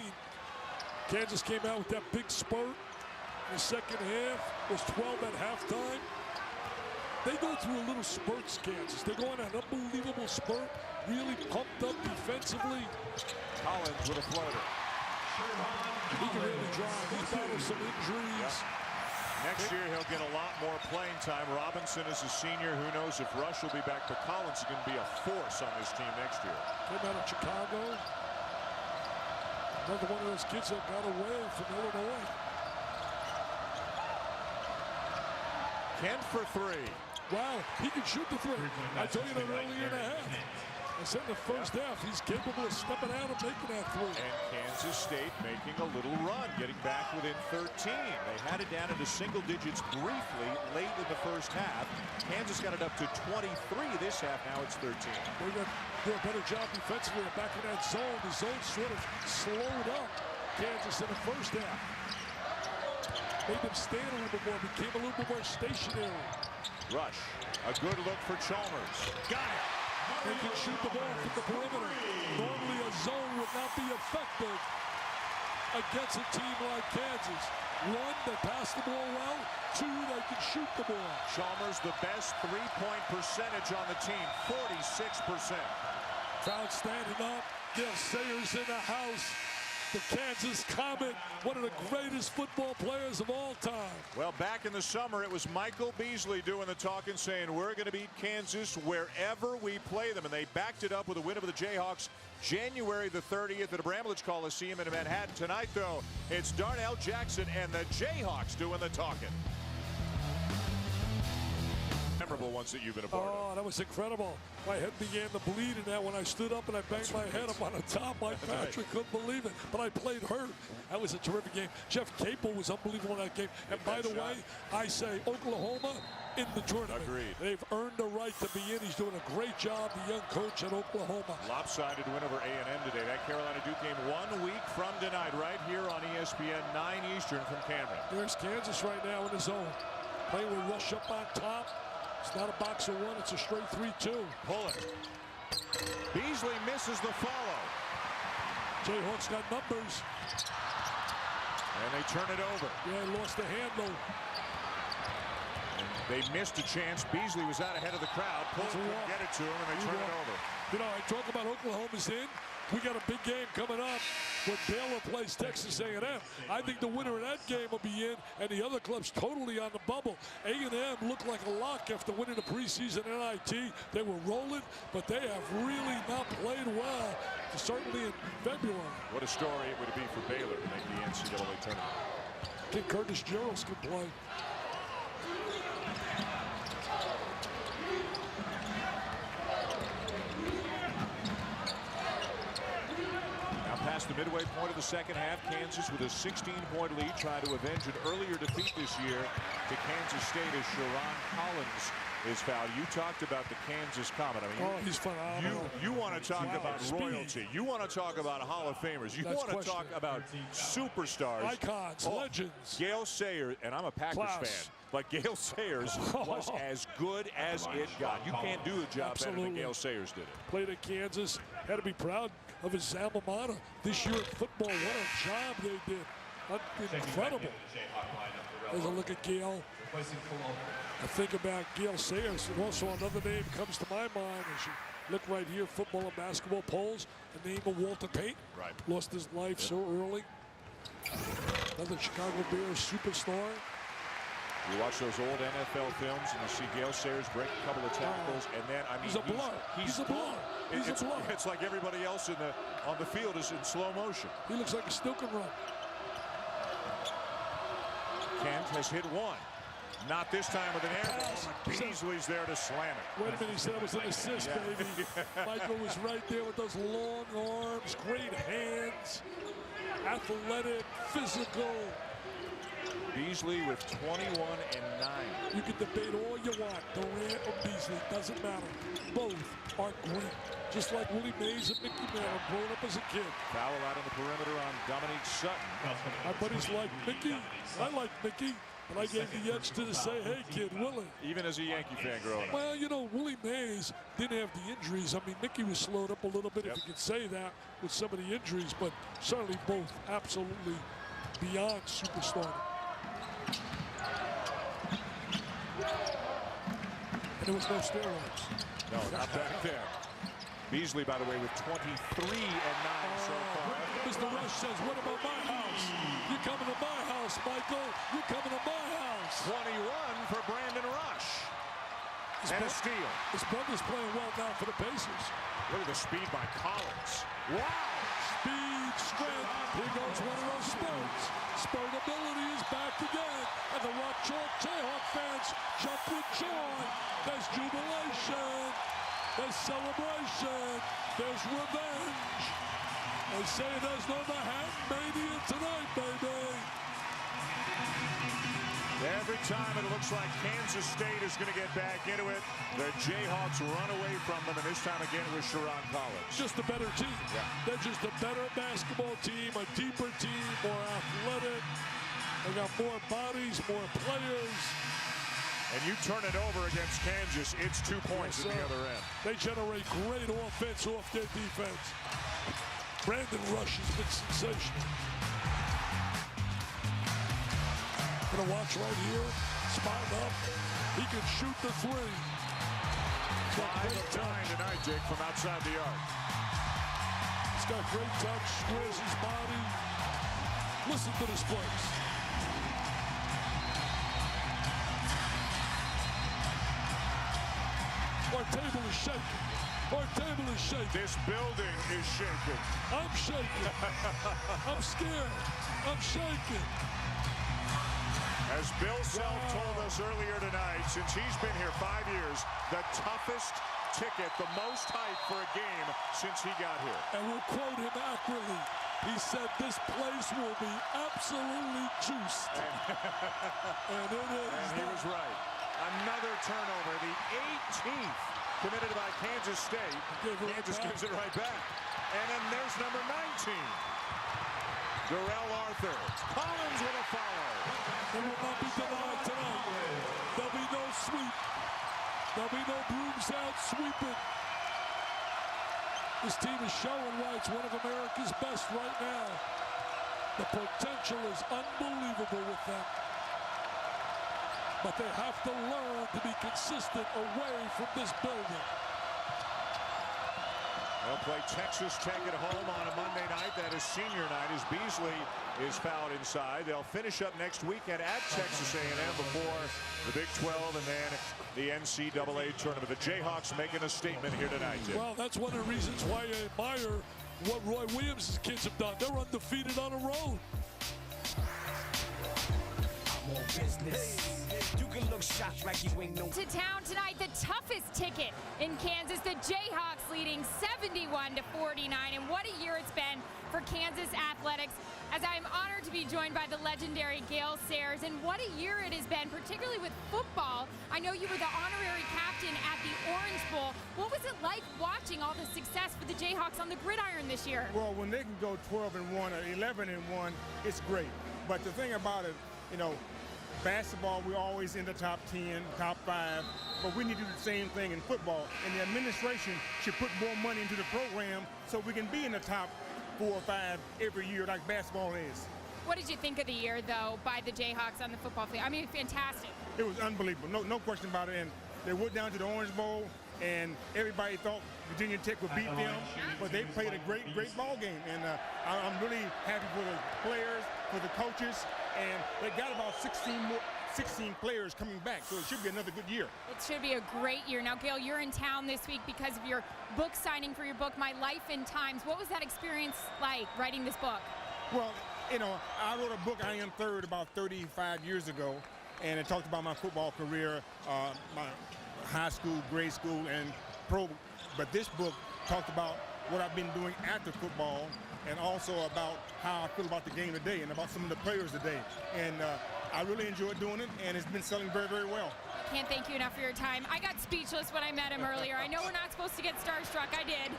Kansas came out with that big spurt in the second half. It was 12 at halftime. They go through a little spurts, Kansas. They go on an unbelievable spurt, really pumped up defensively. Collins with a floater. He can really drive. He's battled some injuries. Next year, he'll get a lot more playing time. Robinson is a senior. Who knows if Rush will be back, but Collins is going to be a force on this team next year. Came out of Chicago. Another one of those kids that got away from Illinois. Kent for 3. Wow, he can shoot the 3. I told you that earlier in the half. I said in the first half, he's capable of stepping out and making that 3. And Kansas State making a little run, getting back within 13. They had it down into single digits briefly late in the first half. Kansas got it up to 23 this half. Now it's 13. They got to do a better job defensively back in that zone. The zone sort of slowed up Kansas in the first half. made them stand a little bit more, became a little bit more stationary. Rush. A good look for Chalmers. Got it. They can shoot the ball from the perimeter. Normally a zone would not be effective against a team like Kansas. One, they pass the ball well. Two, they can shoot the ball. Chalmers, the best three-point percentage on the team, 46%. Crowd standing up. Gil Sayers in the house. The Kansas Comet, one of the greatest football players of all time. Well, back in the summer, it was Micheal Beasley doing the talking, saying we're going to beat Kansas wherever we play them. And they backed it up with a win over the Jayhawks January the 30th at the Bramlage Coliseum in Manhattan. Tonight, though, it's Darnell Jackson and the Jayhawks doing the talking. Memorable ones that you've been a part of. Oh, that was incredible. My head began to bleed in that when I stood up and I banged my head up on the top. Mike Patrick couldn't believe it, but I played hurt. That was a terrific game. Jeff Capel was unbelievable in that game. And by the way, I say Oklahoma in the tournament. Agreed. They've earned the right to be in. He's doing a great job, the young coach at Oklahoma. Lopsided win over A&M today. That Carolina-Duke game 1 week from tonight, right here on ESPN, 9 Eastern from Cameron. There's Kansas right now in the zone. Playing with Rush up on top. It's not a box of one, it's a straight 3-2. Pull it. Beasley misses the follow. Jayhawks got numbers. And they turn it over. Yeah, lost the handle. They missed a chance. Beasley was out ahead of the crowd. Pulled it, get it to him, and they turn it over. You know, I talk about Oklahoma's in. We got a big game coming up when Baylor plays Texas A&M. I think the winner of that game will be in, and the other club's totally on the bubble. A&M looked like a lock after winning the preseason NIT. They were rolling, but they have really not played well, certainly in February. What a story it would be for Baylor to make the NCAA tournament. I think Curtis Jarrells could play. Past the midway point of the second half, Kansas with a 16-point lead trying to avenge an earlier defeat this year to Kansas State as Sharon Collins is fouled. You talked about the Kansas Comet. I mean, he's phenomenal. You want to talk about royalty. You want to talk about Hall of Famers. You want to talk about superstars. Icons, legends. Gale Sayers, and I'm a Packers fan, but Gale Sayers was as good as it got. You can't do a job better than Gale Sayers did it. Played at Kansas, had to be proud of his alma mater this year in football. What a job they did. Incredible. There's a look at Gale. I think about Gale Sayers, and also another name comes to my mind as you look right here, football and basketball polls, the name of Walter Payton. Right. Lost his life so early. Another Chicago Bears superstar. You watch those old NFL films and you see Gale Sayers break a couple of tackles, and then, I mean, he's a blur. He's a blur. It's like everybody else on the field is in slow motion. He looks like he still can run. Kent has hit one. Not this time with an air ball. Beasley's there to slam it. Wait a minute, he said it was an assist, baby. Michael was right there with those long arms, great hands, athletic, physical. Beasley with 21 and 9. You can debate all you want, Durant or Beasley, doesn't matter. Both are great. Just like Willie Mays and Mickey Mantle growing up as a kid. Foul out on the perimeter on Dominique Sutton. My buddies like Mickey. I like Mickey. But I gave the edge to say, hey, kid, Willie. Even as a Yankee fan growing up. Well, you know, Willie Mays didn't have the injuries. I mean, Mickey was slowed up a little bit, if you could say that, with some of the injuries. But certainly both absolutely beyond superstar. And there was no steroids. No, not back then. Beasley, by the way, with 23 and 9 so far. Mr. Rush says, what about my house? You coming to my house, Michael. You coming to my house. 21 for Brandon Rush. And a steal. His brother's playing well now for the Pacers. Look at the speed by Collins. Wow. Speed, strength. Here goes one of those spurts. Spurt ability is back again. And the Rock Chalk Jayhawk fans jump with joy. There's jubilation. There's celebration. There's revenge. They say there's no Manhattan Mania tonight, baby. Every time it looks like Kansas State is going to get back into it, the Jayhawks run away from them, and this time again it was Sharon Collins. Just a better team. Yeah. They're just a better basketball team, a deeper team, more athletic. They got more bodies, more players. And you turn it over against Kansas, it's 2 points at the other end. They generate great offense off their defense. Brandon Rush has been sensational. Gonna watch right here, spot up. He can shoot the three. 5 of 9 tonight, Jake, from outside the arc. He's got great touch, squares his body. Listen to this place. Our table is shaking. Our table is shaking. This building is shaking. I'm shaking. I'm scared. I'm shaking. As Bill Self told us earlier tonight, since he's been here 5 years, the toughest ticket, the most hype for a game since he got here. And we'll quote him accurately. He said this place will be absolutely juiced. And it is. And he was right. Another turnover, the 18th committed by Kansas State. Kansas gives it right back. And then there's number 19. Darrell Arthur. Collins with a follow. They will not be denied tonight. There'll be no sweep. There'll be no brooms out sweeping. This team is showing why it's one of America's best right now. The potential is unbelievable with them. But they have to learn to be consistent away from this building. They'll play Texas Tech at home on a Monday night. That is senior night as Beasley is fouled inside. They'll finish up next weekend at Texas A&M before the Big 12 and then the NCAA tournament. The Jayhawks making a statement here tonight, Jim. Well, that's one of the reasons why I admire what Roy Williams' kids have done. They're undefeated on the road. You can look shocked like you ain't no. To town tonight, the toughest ticket in Kansas. The Jayhawks leading 71-49, and what a year it's been for Kansas athletics. As I am honored to be joined by the legendary Gale Sayers, and what a year it has been, particularly with football. I know you were the honorary captain at the Orange Bowl. What was it like watching all the success for the Jayhawks on the gridiron this year? Well, when they can go 12-1 or 11-1, it's great. But the thing about it, you know, basketball, we're always in the top 10, top 5, but we need to do the same thing in football. And the administration should put more money into the program so we can be in the top 4 or 5 every year like basketball is. What did you think of the year, though, by the Jayhawks on the football field? I mean, fantastic. It was unbelievable, no question about it. And they went down to the Orange Bowl, and everybody thought Virginia Tech would beat them, but they played a great ball game. And I'm really happy for the players, for the coaches, and they got about 16 players coming back, so it should be another good year. It should be a great year. Now, Gale, you're in town this week because of your book signing for your book, My Life in Times. What was that experience like, writing this book? Well, you know, I wrote a book, I Am Third, about 35 years ago, and it talked about my football career, my high school, grade school, and pro. But this book talked about what I've been doing after football, and also about how I feel about the game today and about some of the players today. And I really enjoyed doing it, and it's been selling very, very well. Can't thank you enough for your time. I got speechless when I met him earlier. I know we're not supposed to get starstruck. I did.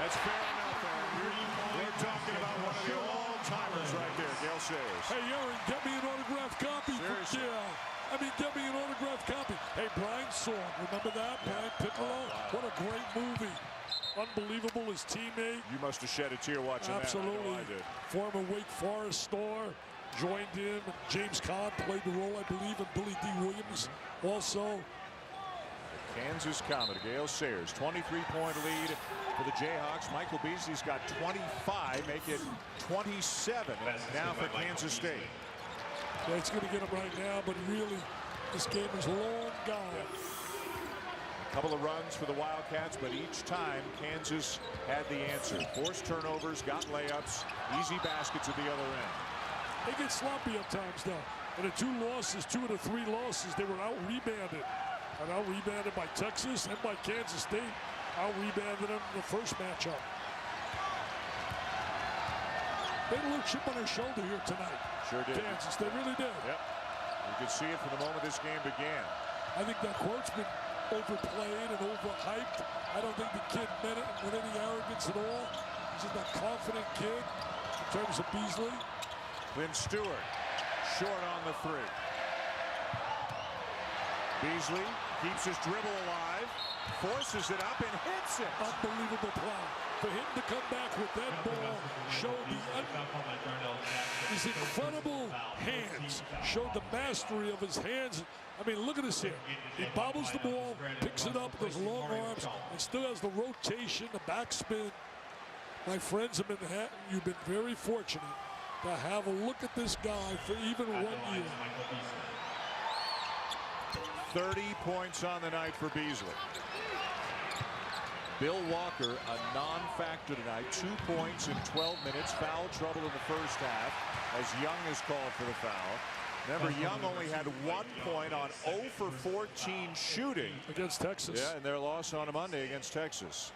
That's fair enough, Aaron. We're talking about one of the all-timers right there, Gale Sayers. Hey, Aaron, get me an autographed copy from Gale. I mean, get me an autographed copy. Hey, Brian Song, remember that? Yeah. Brian Piccolo? What a great movie. Unbelievable, his teammate. You must have shed a tear watching Absolutely. that. Absolutely. I did. Former Wake Forest star, joined in. James Conn played the role, I believe, and Billy D. Williams also. Kansas Comet, Gale Sayers, 23-point lead for the Jayhawks. Micheal Beasley's got 25, make it 27 now for Kansas State. Yeah, it's going to get him right now, but really, this game is long gone. A couple of runs for the Wildcats, but each time Kansas had the answer. Forced turnovers, got layups, easy baskets at the other end. They get sloppy at times, though. And the 2 losses, 2 of the 3 losses, they were out-rebounded. And out-rebounded by Texas and by Kansas State. Out-rebounded them in the first matchup. They had a little chip on their shoulder here tonight. Sure did. Kansas, they really did. Yep. You could see it from the moment this game began. I think that quote's been overplayed and overhyped. I don't think the kid meant it with any arrogance at all. He's just a confident kid in terms of Beasley. Clint Stewart short on the three. Beasley keeps his dribble alive, forces it up and hits it. Unbelievable play. For him to come back with that ball showed his incredible hands, showed the mastery of his hands. I mean, look at this here. He bobbles the ball, picks it up with his long arms, and still has the rotation, the backspin. My friends in Manhattan, you've been very fortunate to have a look at this guy for even 1 year. 30 points on the night for Beasley. Bill Walker, a non-factor tonight. 2 points in 12 minutes. Foul trouble in the first half as Young is called for the foul. Remember, Young only had 1 point on 0 for 14 shooting. Against Texas. Yeah, and their loss on a Monday against Texas.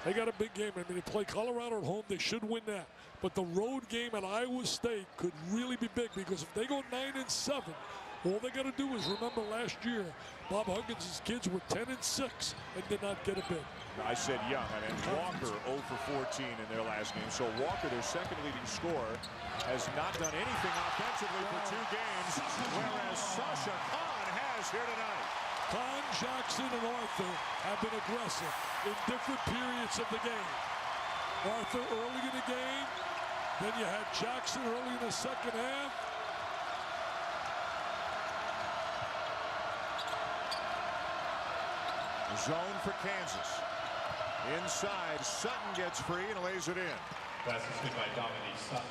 They got a big game. I mean, they play Colorado at home. They should win that. But the road game at Iowa State could really be big, because if they go 9-7, all they got to do is remember last year, Bob Huggins' kids were 10-6 and did not get a bid. I said Young. I mean, Walker 0 for 14 in their last game. So Walker, their second leading scorer, has not done anything offensively for 2 games, whereas Sasha Khan has here tonight. Khan, Jackson, and Arthur have been aggressive in different periods of the game. Arthur early in the game, then you had Jackson early in the second half. Zone for Kansas. Inside, Sutton gets free and lays it in. Basket by Dominique Sutton.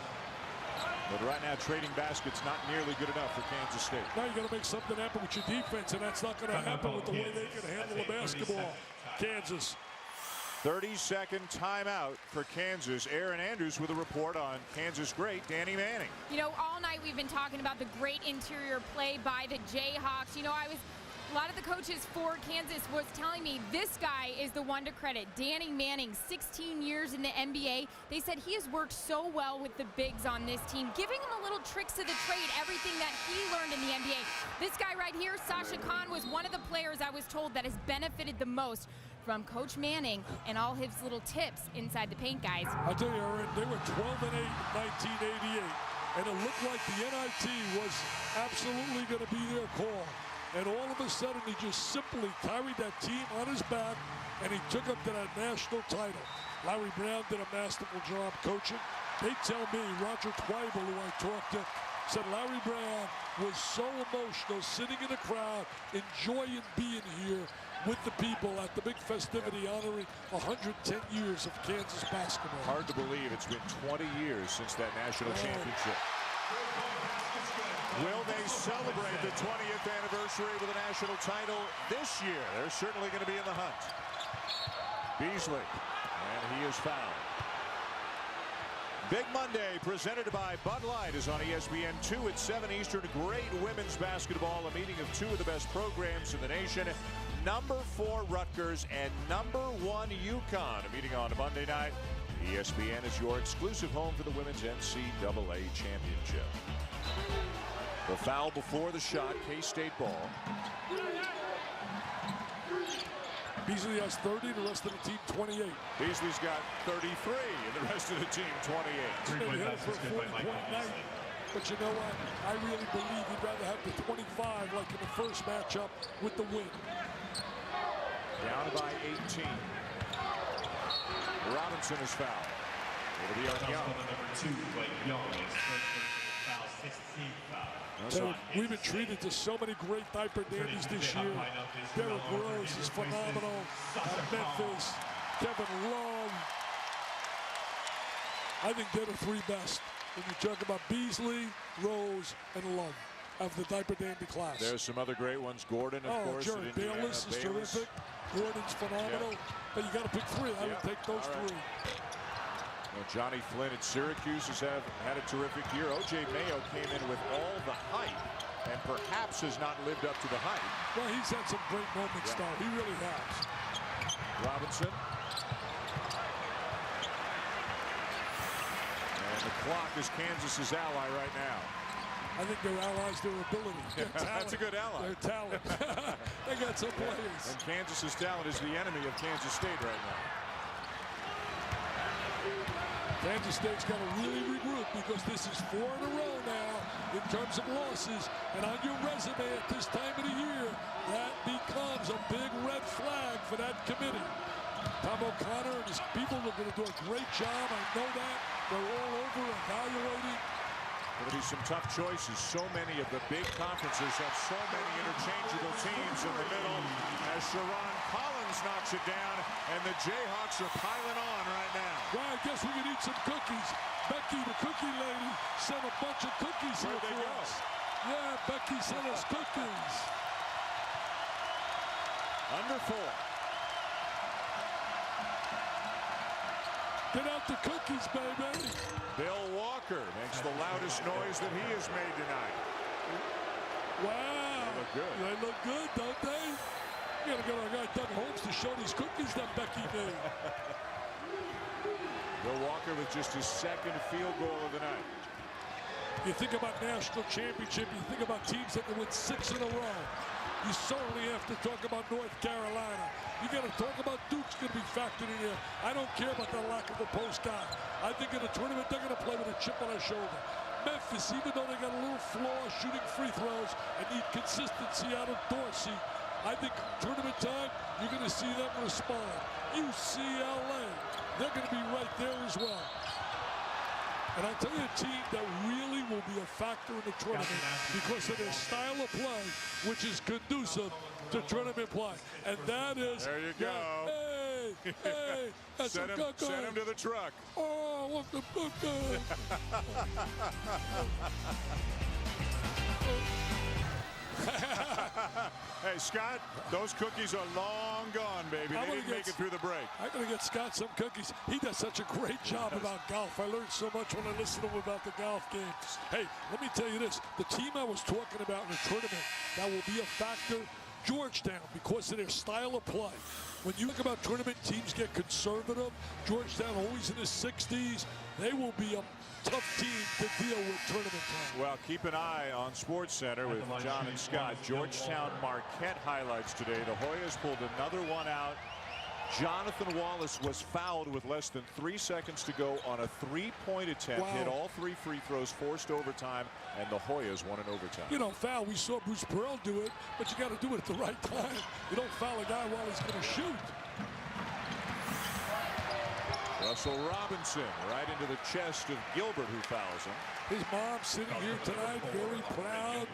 But right now, trading baskets not nearly good enough for Kansas State. Now you got to make something happen with your defense, and that's not going to happen with the way they can handle the basketball. Kansas. 30-second timeout for Kansas. Aaron Andrews with a report on Kansas great Danny Manning. You know, all night we've been talking about the great interior play by the Jayhawks. You know, a lot of the coaches for Kansas was telling me this guy is the one to credit. Danny Manning, 16 years in the NBA. They said he has worked so well with the bigs on this team, giving him a little tricks of the trade, everything that he learned in the NBA. This guy right here, Sasha Khan, was one of the players I was told that has benefited the most from Coach Manning and all his little tips inside the paint, guys. I'll tell you, Aaron, they were 12-8 in 1988, and it looked like the NIT was absolutely going to be their call. And all of a sudden, he just simply carried that team on his back, and he took them to that national title. Larry Brown did a masterful job coaching. They tell me, Roger Twyble, who I talked to, said Larry Brown was so emotional sitting in the crowd, enjoying being here with the people at the big festivity honoring 110 years of Kansas basketball. Hard to believe it's been 20 years since that national championship. Will they celebrate the 20th anniversary with a national title this year? They're certainly going to be in the hunt. Beasley, and he is fouled. Big Monday presented by Bud Light is on ESPN2 at 7 Eastern. Great women's basketball, a meeting of 2 of the best programs in the nation. Number 4 Rutgers and number 1 UConn, a meeting on Monday night. ESPN is your exclusive home for the women's NCAA championship. The foul before the shot, K-State ball. Beasley has 30, the rest of the team 28. Beasley's got 33, and the rest of the team 28. He had it for a 40-point night. But you know what? I really believe he'd rather have the 25 like in the first matchup with the win. Down by 18. Robinson is fouled. It'll be on Young. Number 2, but Young is foul, 16th foul. We've been treated to so many great diaper dandies this year. Derrick Rose is phenomenal. Memphis, Kevin Love. I think they're the 3 best. When you talk about Beasley, Rose, and Love of the diaper dandy class. There's some other great ones. Gordon, of course. Jared Bayless is terrific. Gordon's phenomenal. But you got to pick 3. I would take those 3. Well, Johnny Flynn at Syracuse has had a terrific year. O.J. Mayo came in with all the hype and perhaps has not lived up to the hype. Well, he's had some great moments, though. He really has. Robinson. And the clock is Kansas's ally right now. I think their allies, their ability. Their That's a good ally. Their talent. They got some players. And Kansas's talent is the enemy of Kansas State right now. Kansas State's got to really regroup because this is 4 in a row now in terms of losses. And on your resume at this time of the year, that becomes a big red flag for that committee. Tom O'Connor and his people are going to do a great job. I know that. They're all over evaluating. Going to be some tough choices. So many of the big conferences have so many interchangeable teams in the middle as Sharon Collins knocks it down, and the Jayhawks are piling on right now. Well, I guess we can eat some cookies. Becky, the cookie lady, sent a bunch of cookies here for us. Yeah, Becky sent us cookies. Under 4. Get out the cookies, baby. Bill Walker makes the loudest noise that he has made tonight. Wow. They look good. They look good, don't they? You gotta get our guy Doug Holmes to show these cookies that Becky made. Bill Walker with just his second field goal of the night. You think about national championship, you think about teams that can win 6 in a row. You certainly have to talk about North Carolina. You got to talk about Duke's going to be factored in here. I don't care about the lack of a post guy. I think in the tournament they're going to play with a chip on their shoulder. Memphis, even though they got a little flaw shooting free throws and need consistency out of Dorsey, I think tournament time you're going to see them respond. UCLA, they're going to be right there as well. And I'll tell you a team that really will be a factor in the tournament because of their style of play, which is conducive to tournament play. And that is... There you go. Hey, that's send him to the truck. Oh, I want the cookie. Hey, Scott, those cookies are long gone, baby. They didn't make it through the break. I'm going to get Scott some cookies. He does such a great job about golf. I learned so much when I listened to him about the golf games. Hey, let me tell you this. The team I was talking about in the tournament that will be a factor, Georgetown, because of their style of play. When you think about tournament teams get conservative, Georgetown always in the 60s, they will be a tough team to deal with tournament time. Well, keep an eye on SportsCenter with John and Scott. Georgetown Marquette highlights today. The Hoyas pulled another one out. Jonathan Wallace was fouled with less than 3 seconds to go on a 3-point attempt. Wow. Hit all 3 free throws, forced overtime, and the Hoyas won in overtime. You don't foul. We saw Bruce Pearl do it, but you got to do it at the right time. You don't foul a guy while he's going to shoot. Russell Robinson right into the chest of Gilbert, who fouls him. His mom sitting here tonight, very proud.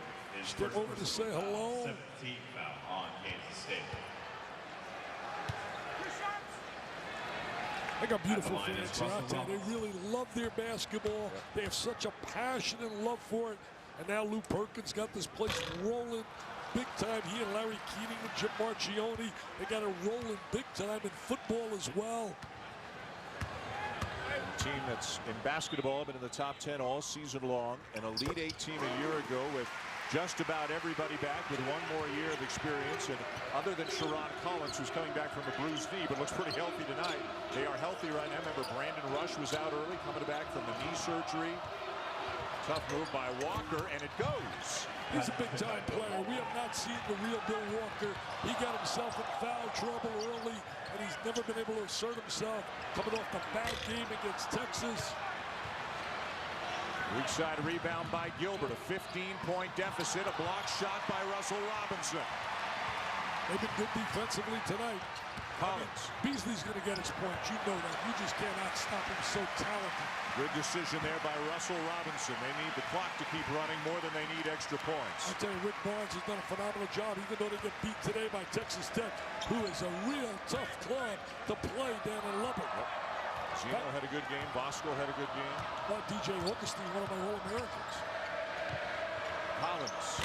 Step over to say hello. 17 foul on Kansas State. They got beautiful fans here. I'll tell you, they really love their basketball. They have such a passion and love for it. And now Lou Perkins got this place rolling big time. He and Larry Keating and Jim Marchioni, they got it rolling big time in football as well. A team that's in basketball been in the top 10 all season long. An Elite 8 team a year ago with just about everybody back with 1 more year of experience. And other than Sharon Collins, who's coming back from a bruised knee, but looks pretty healthy tonight. They are healthy right now. Remember, Brandon Rush was out early, coming back from the knee surgery. Tough move by Walker, and it goes. He's a big-time player. We have not seen the real Bill Walker. He got himself in foul trouble early, and he's never been able to assert himself. Coming off the bad game against Texas. Weak side rebound by Gilbert. A 15-point deficit. A block shot by Russell Robinson. They've been good defensively tonight. Collins. Beasley's going to get his points. You know that. You just cannot stop him. So talented. Good decision there by Russell Robinson. They need the clock to keep running more than they need extra points. I tell you, Rick Barnes has done a phenomenal job, even though they get beat today by Texas Tech, who is a real tough club to play down in Lubbock. Zeno had a good game. Bosco had a good game. DJ Augustine, one of my All-Americans. Collins.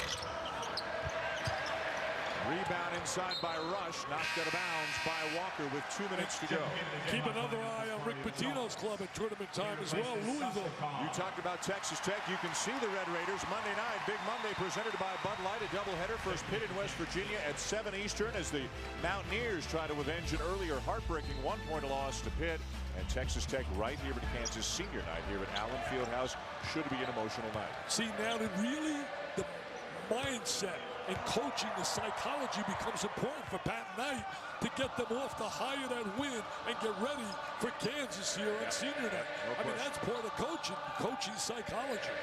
Rebound inside by Rush. Knocked out of bounds by Walker with 2 minutes to go. Keep another eye on Rick Pitino's club at tournament time as well, Louisville. You talked about Texas Tech. You can see the Red Raiders Monday night. Big Monday presented by Bud Light. A doubleheader. First Pitt in West Virginia at 7 Eastern as the Mountaineers try to avenge an earlier heartbreaking 1-point loss to Pitt. And Texas Tech right here at Kansas senior night here at Allen Fieldhouse. Should be an emotional night. See, now that really the mindset and coaching, the psychology becomes important for Pat Knight to get them off the high of that win and get ready for Kansas here on senior night. I mean, that's part of coaching psychology.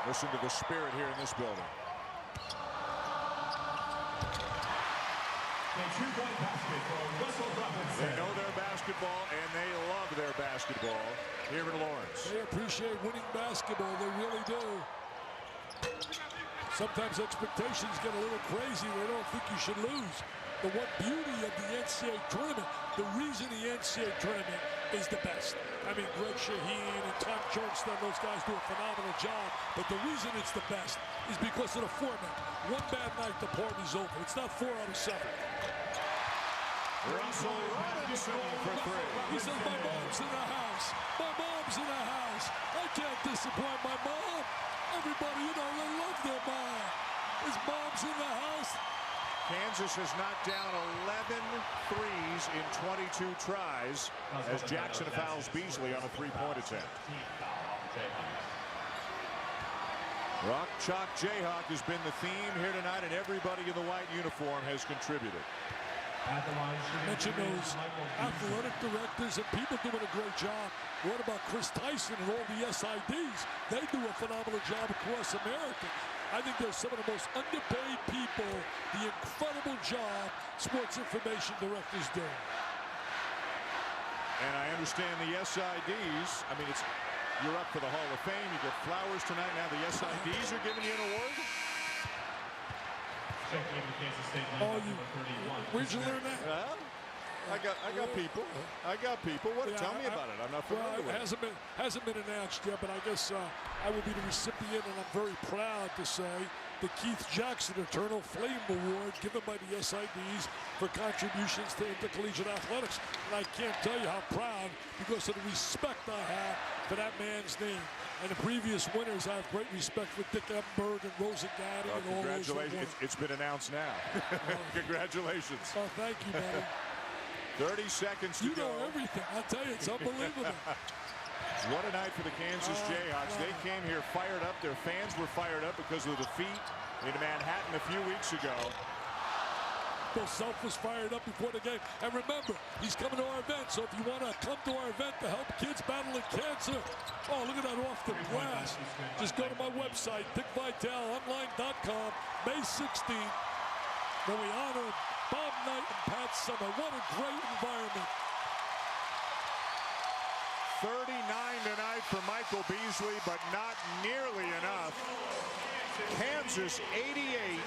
Listen to the spirit here in this building. They know their basketball, and they love their basketball here in Lawrence. They appreciate winning basketball. They really do. Sometimes expectations get a little crazy. They don't think you should lose. The one beauty of the NCAA tournament, the reason the NCAA tournament is the best. I mean, Greg Shaheen and Tom Johnston, those guys do a phenomenal job. But the reason it's the best is because of the format. One bad night, the party's over. It's not 4 out of 7. Russell Robinson for 3. He says, my mom's in the house. My mom's in the house. I can't disappoint my mom. Everybody, you know, they love their mom. His mom's in the house. Kansas has knocked down 11 threes in 22 tries as Jackson fouls Beasley on a 3-point attempt. Rock Chalk Jayhawk has been the theme here tonight, and everybody in the white uniform has contributed. Mention those athletic directors and people doing a great job. What about Chris Tyson and all the SIDs? They do a phenomenal job across America. I think they're some of the most underpaid people, the incredible job sports information directors do. And I understand the SIDs, I mean, you're up for the Hall of Fame, you get flowers tonight, now the SIDs are giving you an award? Where'd you learn that? Well, I got people. What? Yeah, Tell me about it. I'm not familiar with it. It hasn't been announced yet, but I guess I will be the recipient, and I'm very proud to say the Keith Jackson Eternal Flame Award given by the SIDs for contributions to intercollegiate athletics. And I can't tell you how proud because of the respect I have for that man's name. And the previous winners, I have great respect for Dick Emberg and Rosa Gaddy and all those. Congratulations. It's been announced now. Congratulations. Oh, thank you, buddy. 30 seconds to go. You know everything. I'll tell you, it's unbelievable. What a night for the Kansas Jayhawks. They came here fired up. Their fans were fired up because of the defeat in Manhattan a few weeks ago. Bill Self was fired up before the game. And remember, he's coming to our event. So if you want to come to our event to help kids battling cancer, oh, look at that off the glass. Just go to my website, dickvitelonline.com, May 16th, when we honor Bob Knight and Pat Summer. What a great environment. 39 tonight for Micheal Beasley, but not nearly enough. Kansas 88,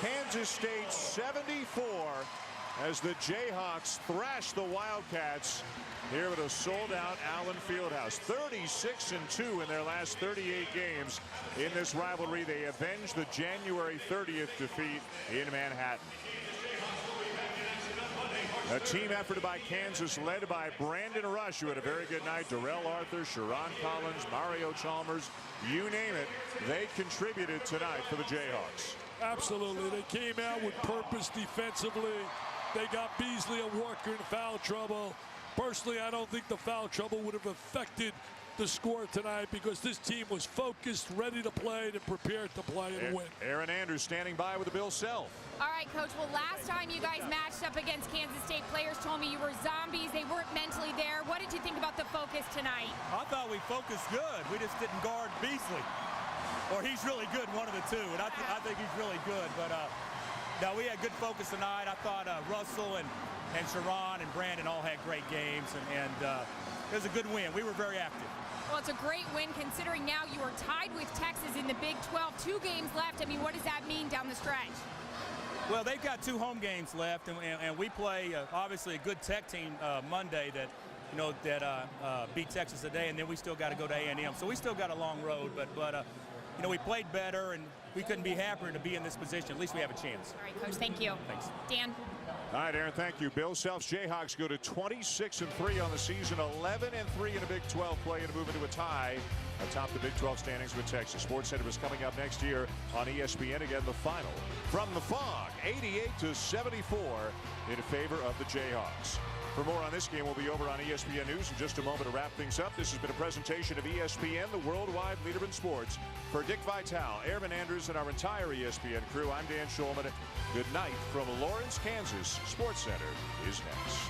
Kansas State 74 as the Jayhawks thrash the Wildcats here at a sold-out Allen Fieldhouse. 36-2 in their last 38 games in this rivalry. They avenged the January 30th defeat in Manhattan. A team effort by Kansas led by Brandon Rush, who had a very good night. Darrell Arthur, Sharon Collins, Mario Chalmers, you name it. They contributed tonight for the Jayhawks. Absolutely. They came out with purpose defensively. They got Beasley and Walker in foul trouble. Personally, I don't think the foul trouble would have affected the score tonight because this team was focused, ready to play, and prepared to play and win. Aaron Andrews standing by with the Bill Self. All right, Coach. Well, last time you guys matched up against Kansas State, players told me you were zombies. They weren't mentally there. What did you think about the focus tonight? I thought we focused good. We just didn't guard Beasley. Or he's really good, one of the two. And I think he's really good. But no, we had good focus tonight. I thought Russell and Sharon and Brandon all had great games. And it was a good win. We were very active. Well, it's a great win considering now you are tied with Texas in the Big 12. 2 games left. I mean, what does that mean down the stretch? Well, they've got 2 home games left, and we play obviously a good Tech team Monday that beat Texas today, and then we still got to go to A&M. So we still got a long road, but we played better, and we couldn't be happier to be in this position. At least we have a chance. All right, Coach. Thank you. Thanks. Dan. All right, Aaron, thank you. Bill Self's Jayhawks go to 26-3 on the season, 11-3 in a Big 12 play, and move into a tie atop the Big 12 standings with Texas. SportsCenter is coming up next year on ESPN. Again, the final from the Fog, 88-74 in favor of the Jayhawks. For more on this game, we'll be over on ESPN News in just a moment to wrap things up. This has been a presentation of ESPN, the worldwide leader in sports. For Dick Vitale, Aaron Andrews, and our entire ESPN crew, I'm Dan Schulman. Good night from Lawrence, Kansas. SportsCenter is next.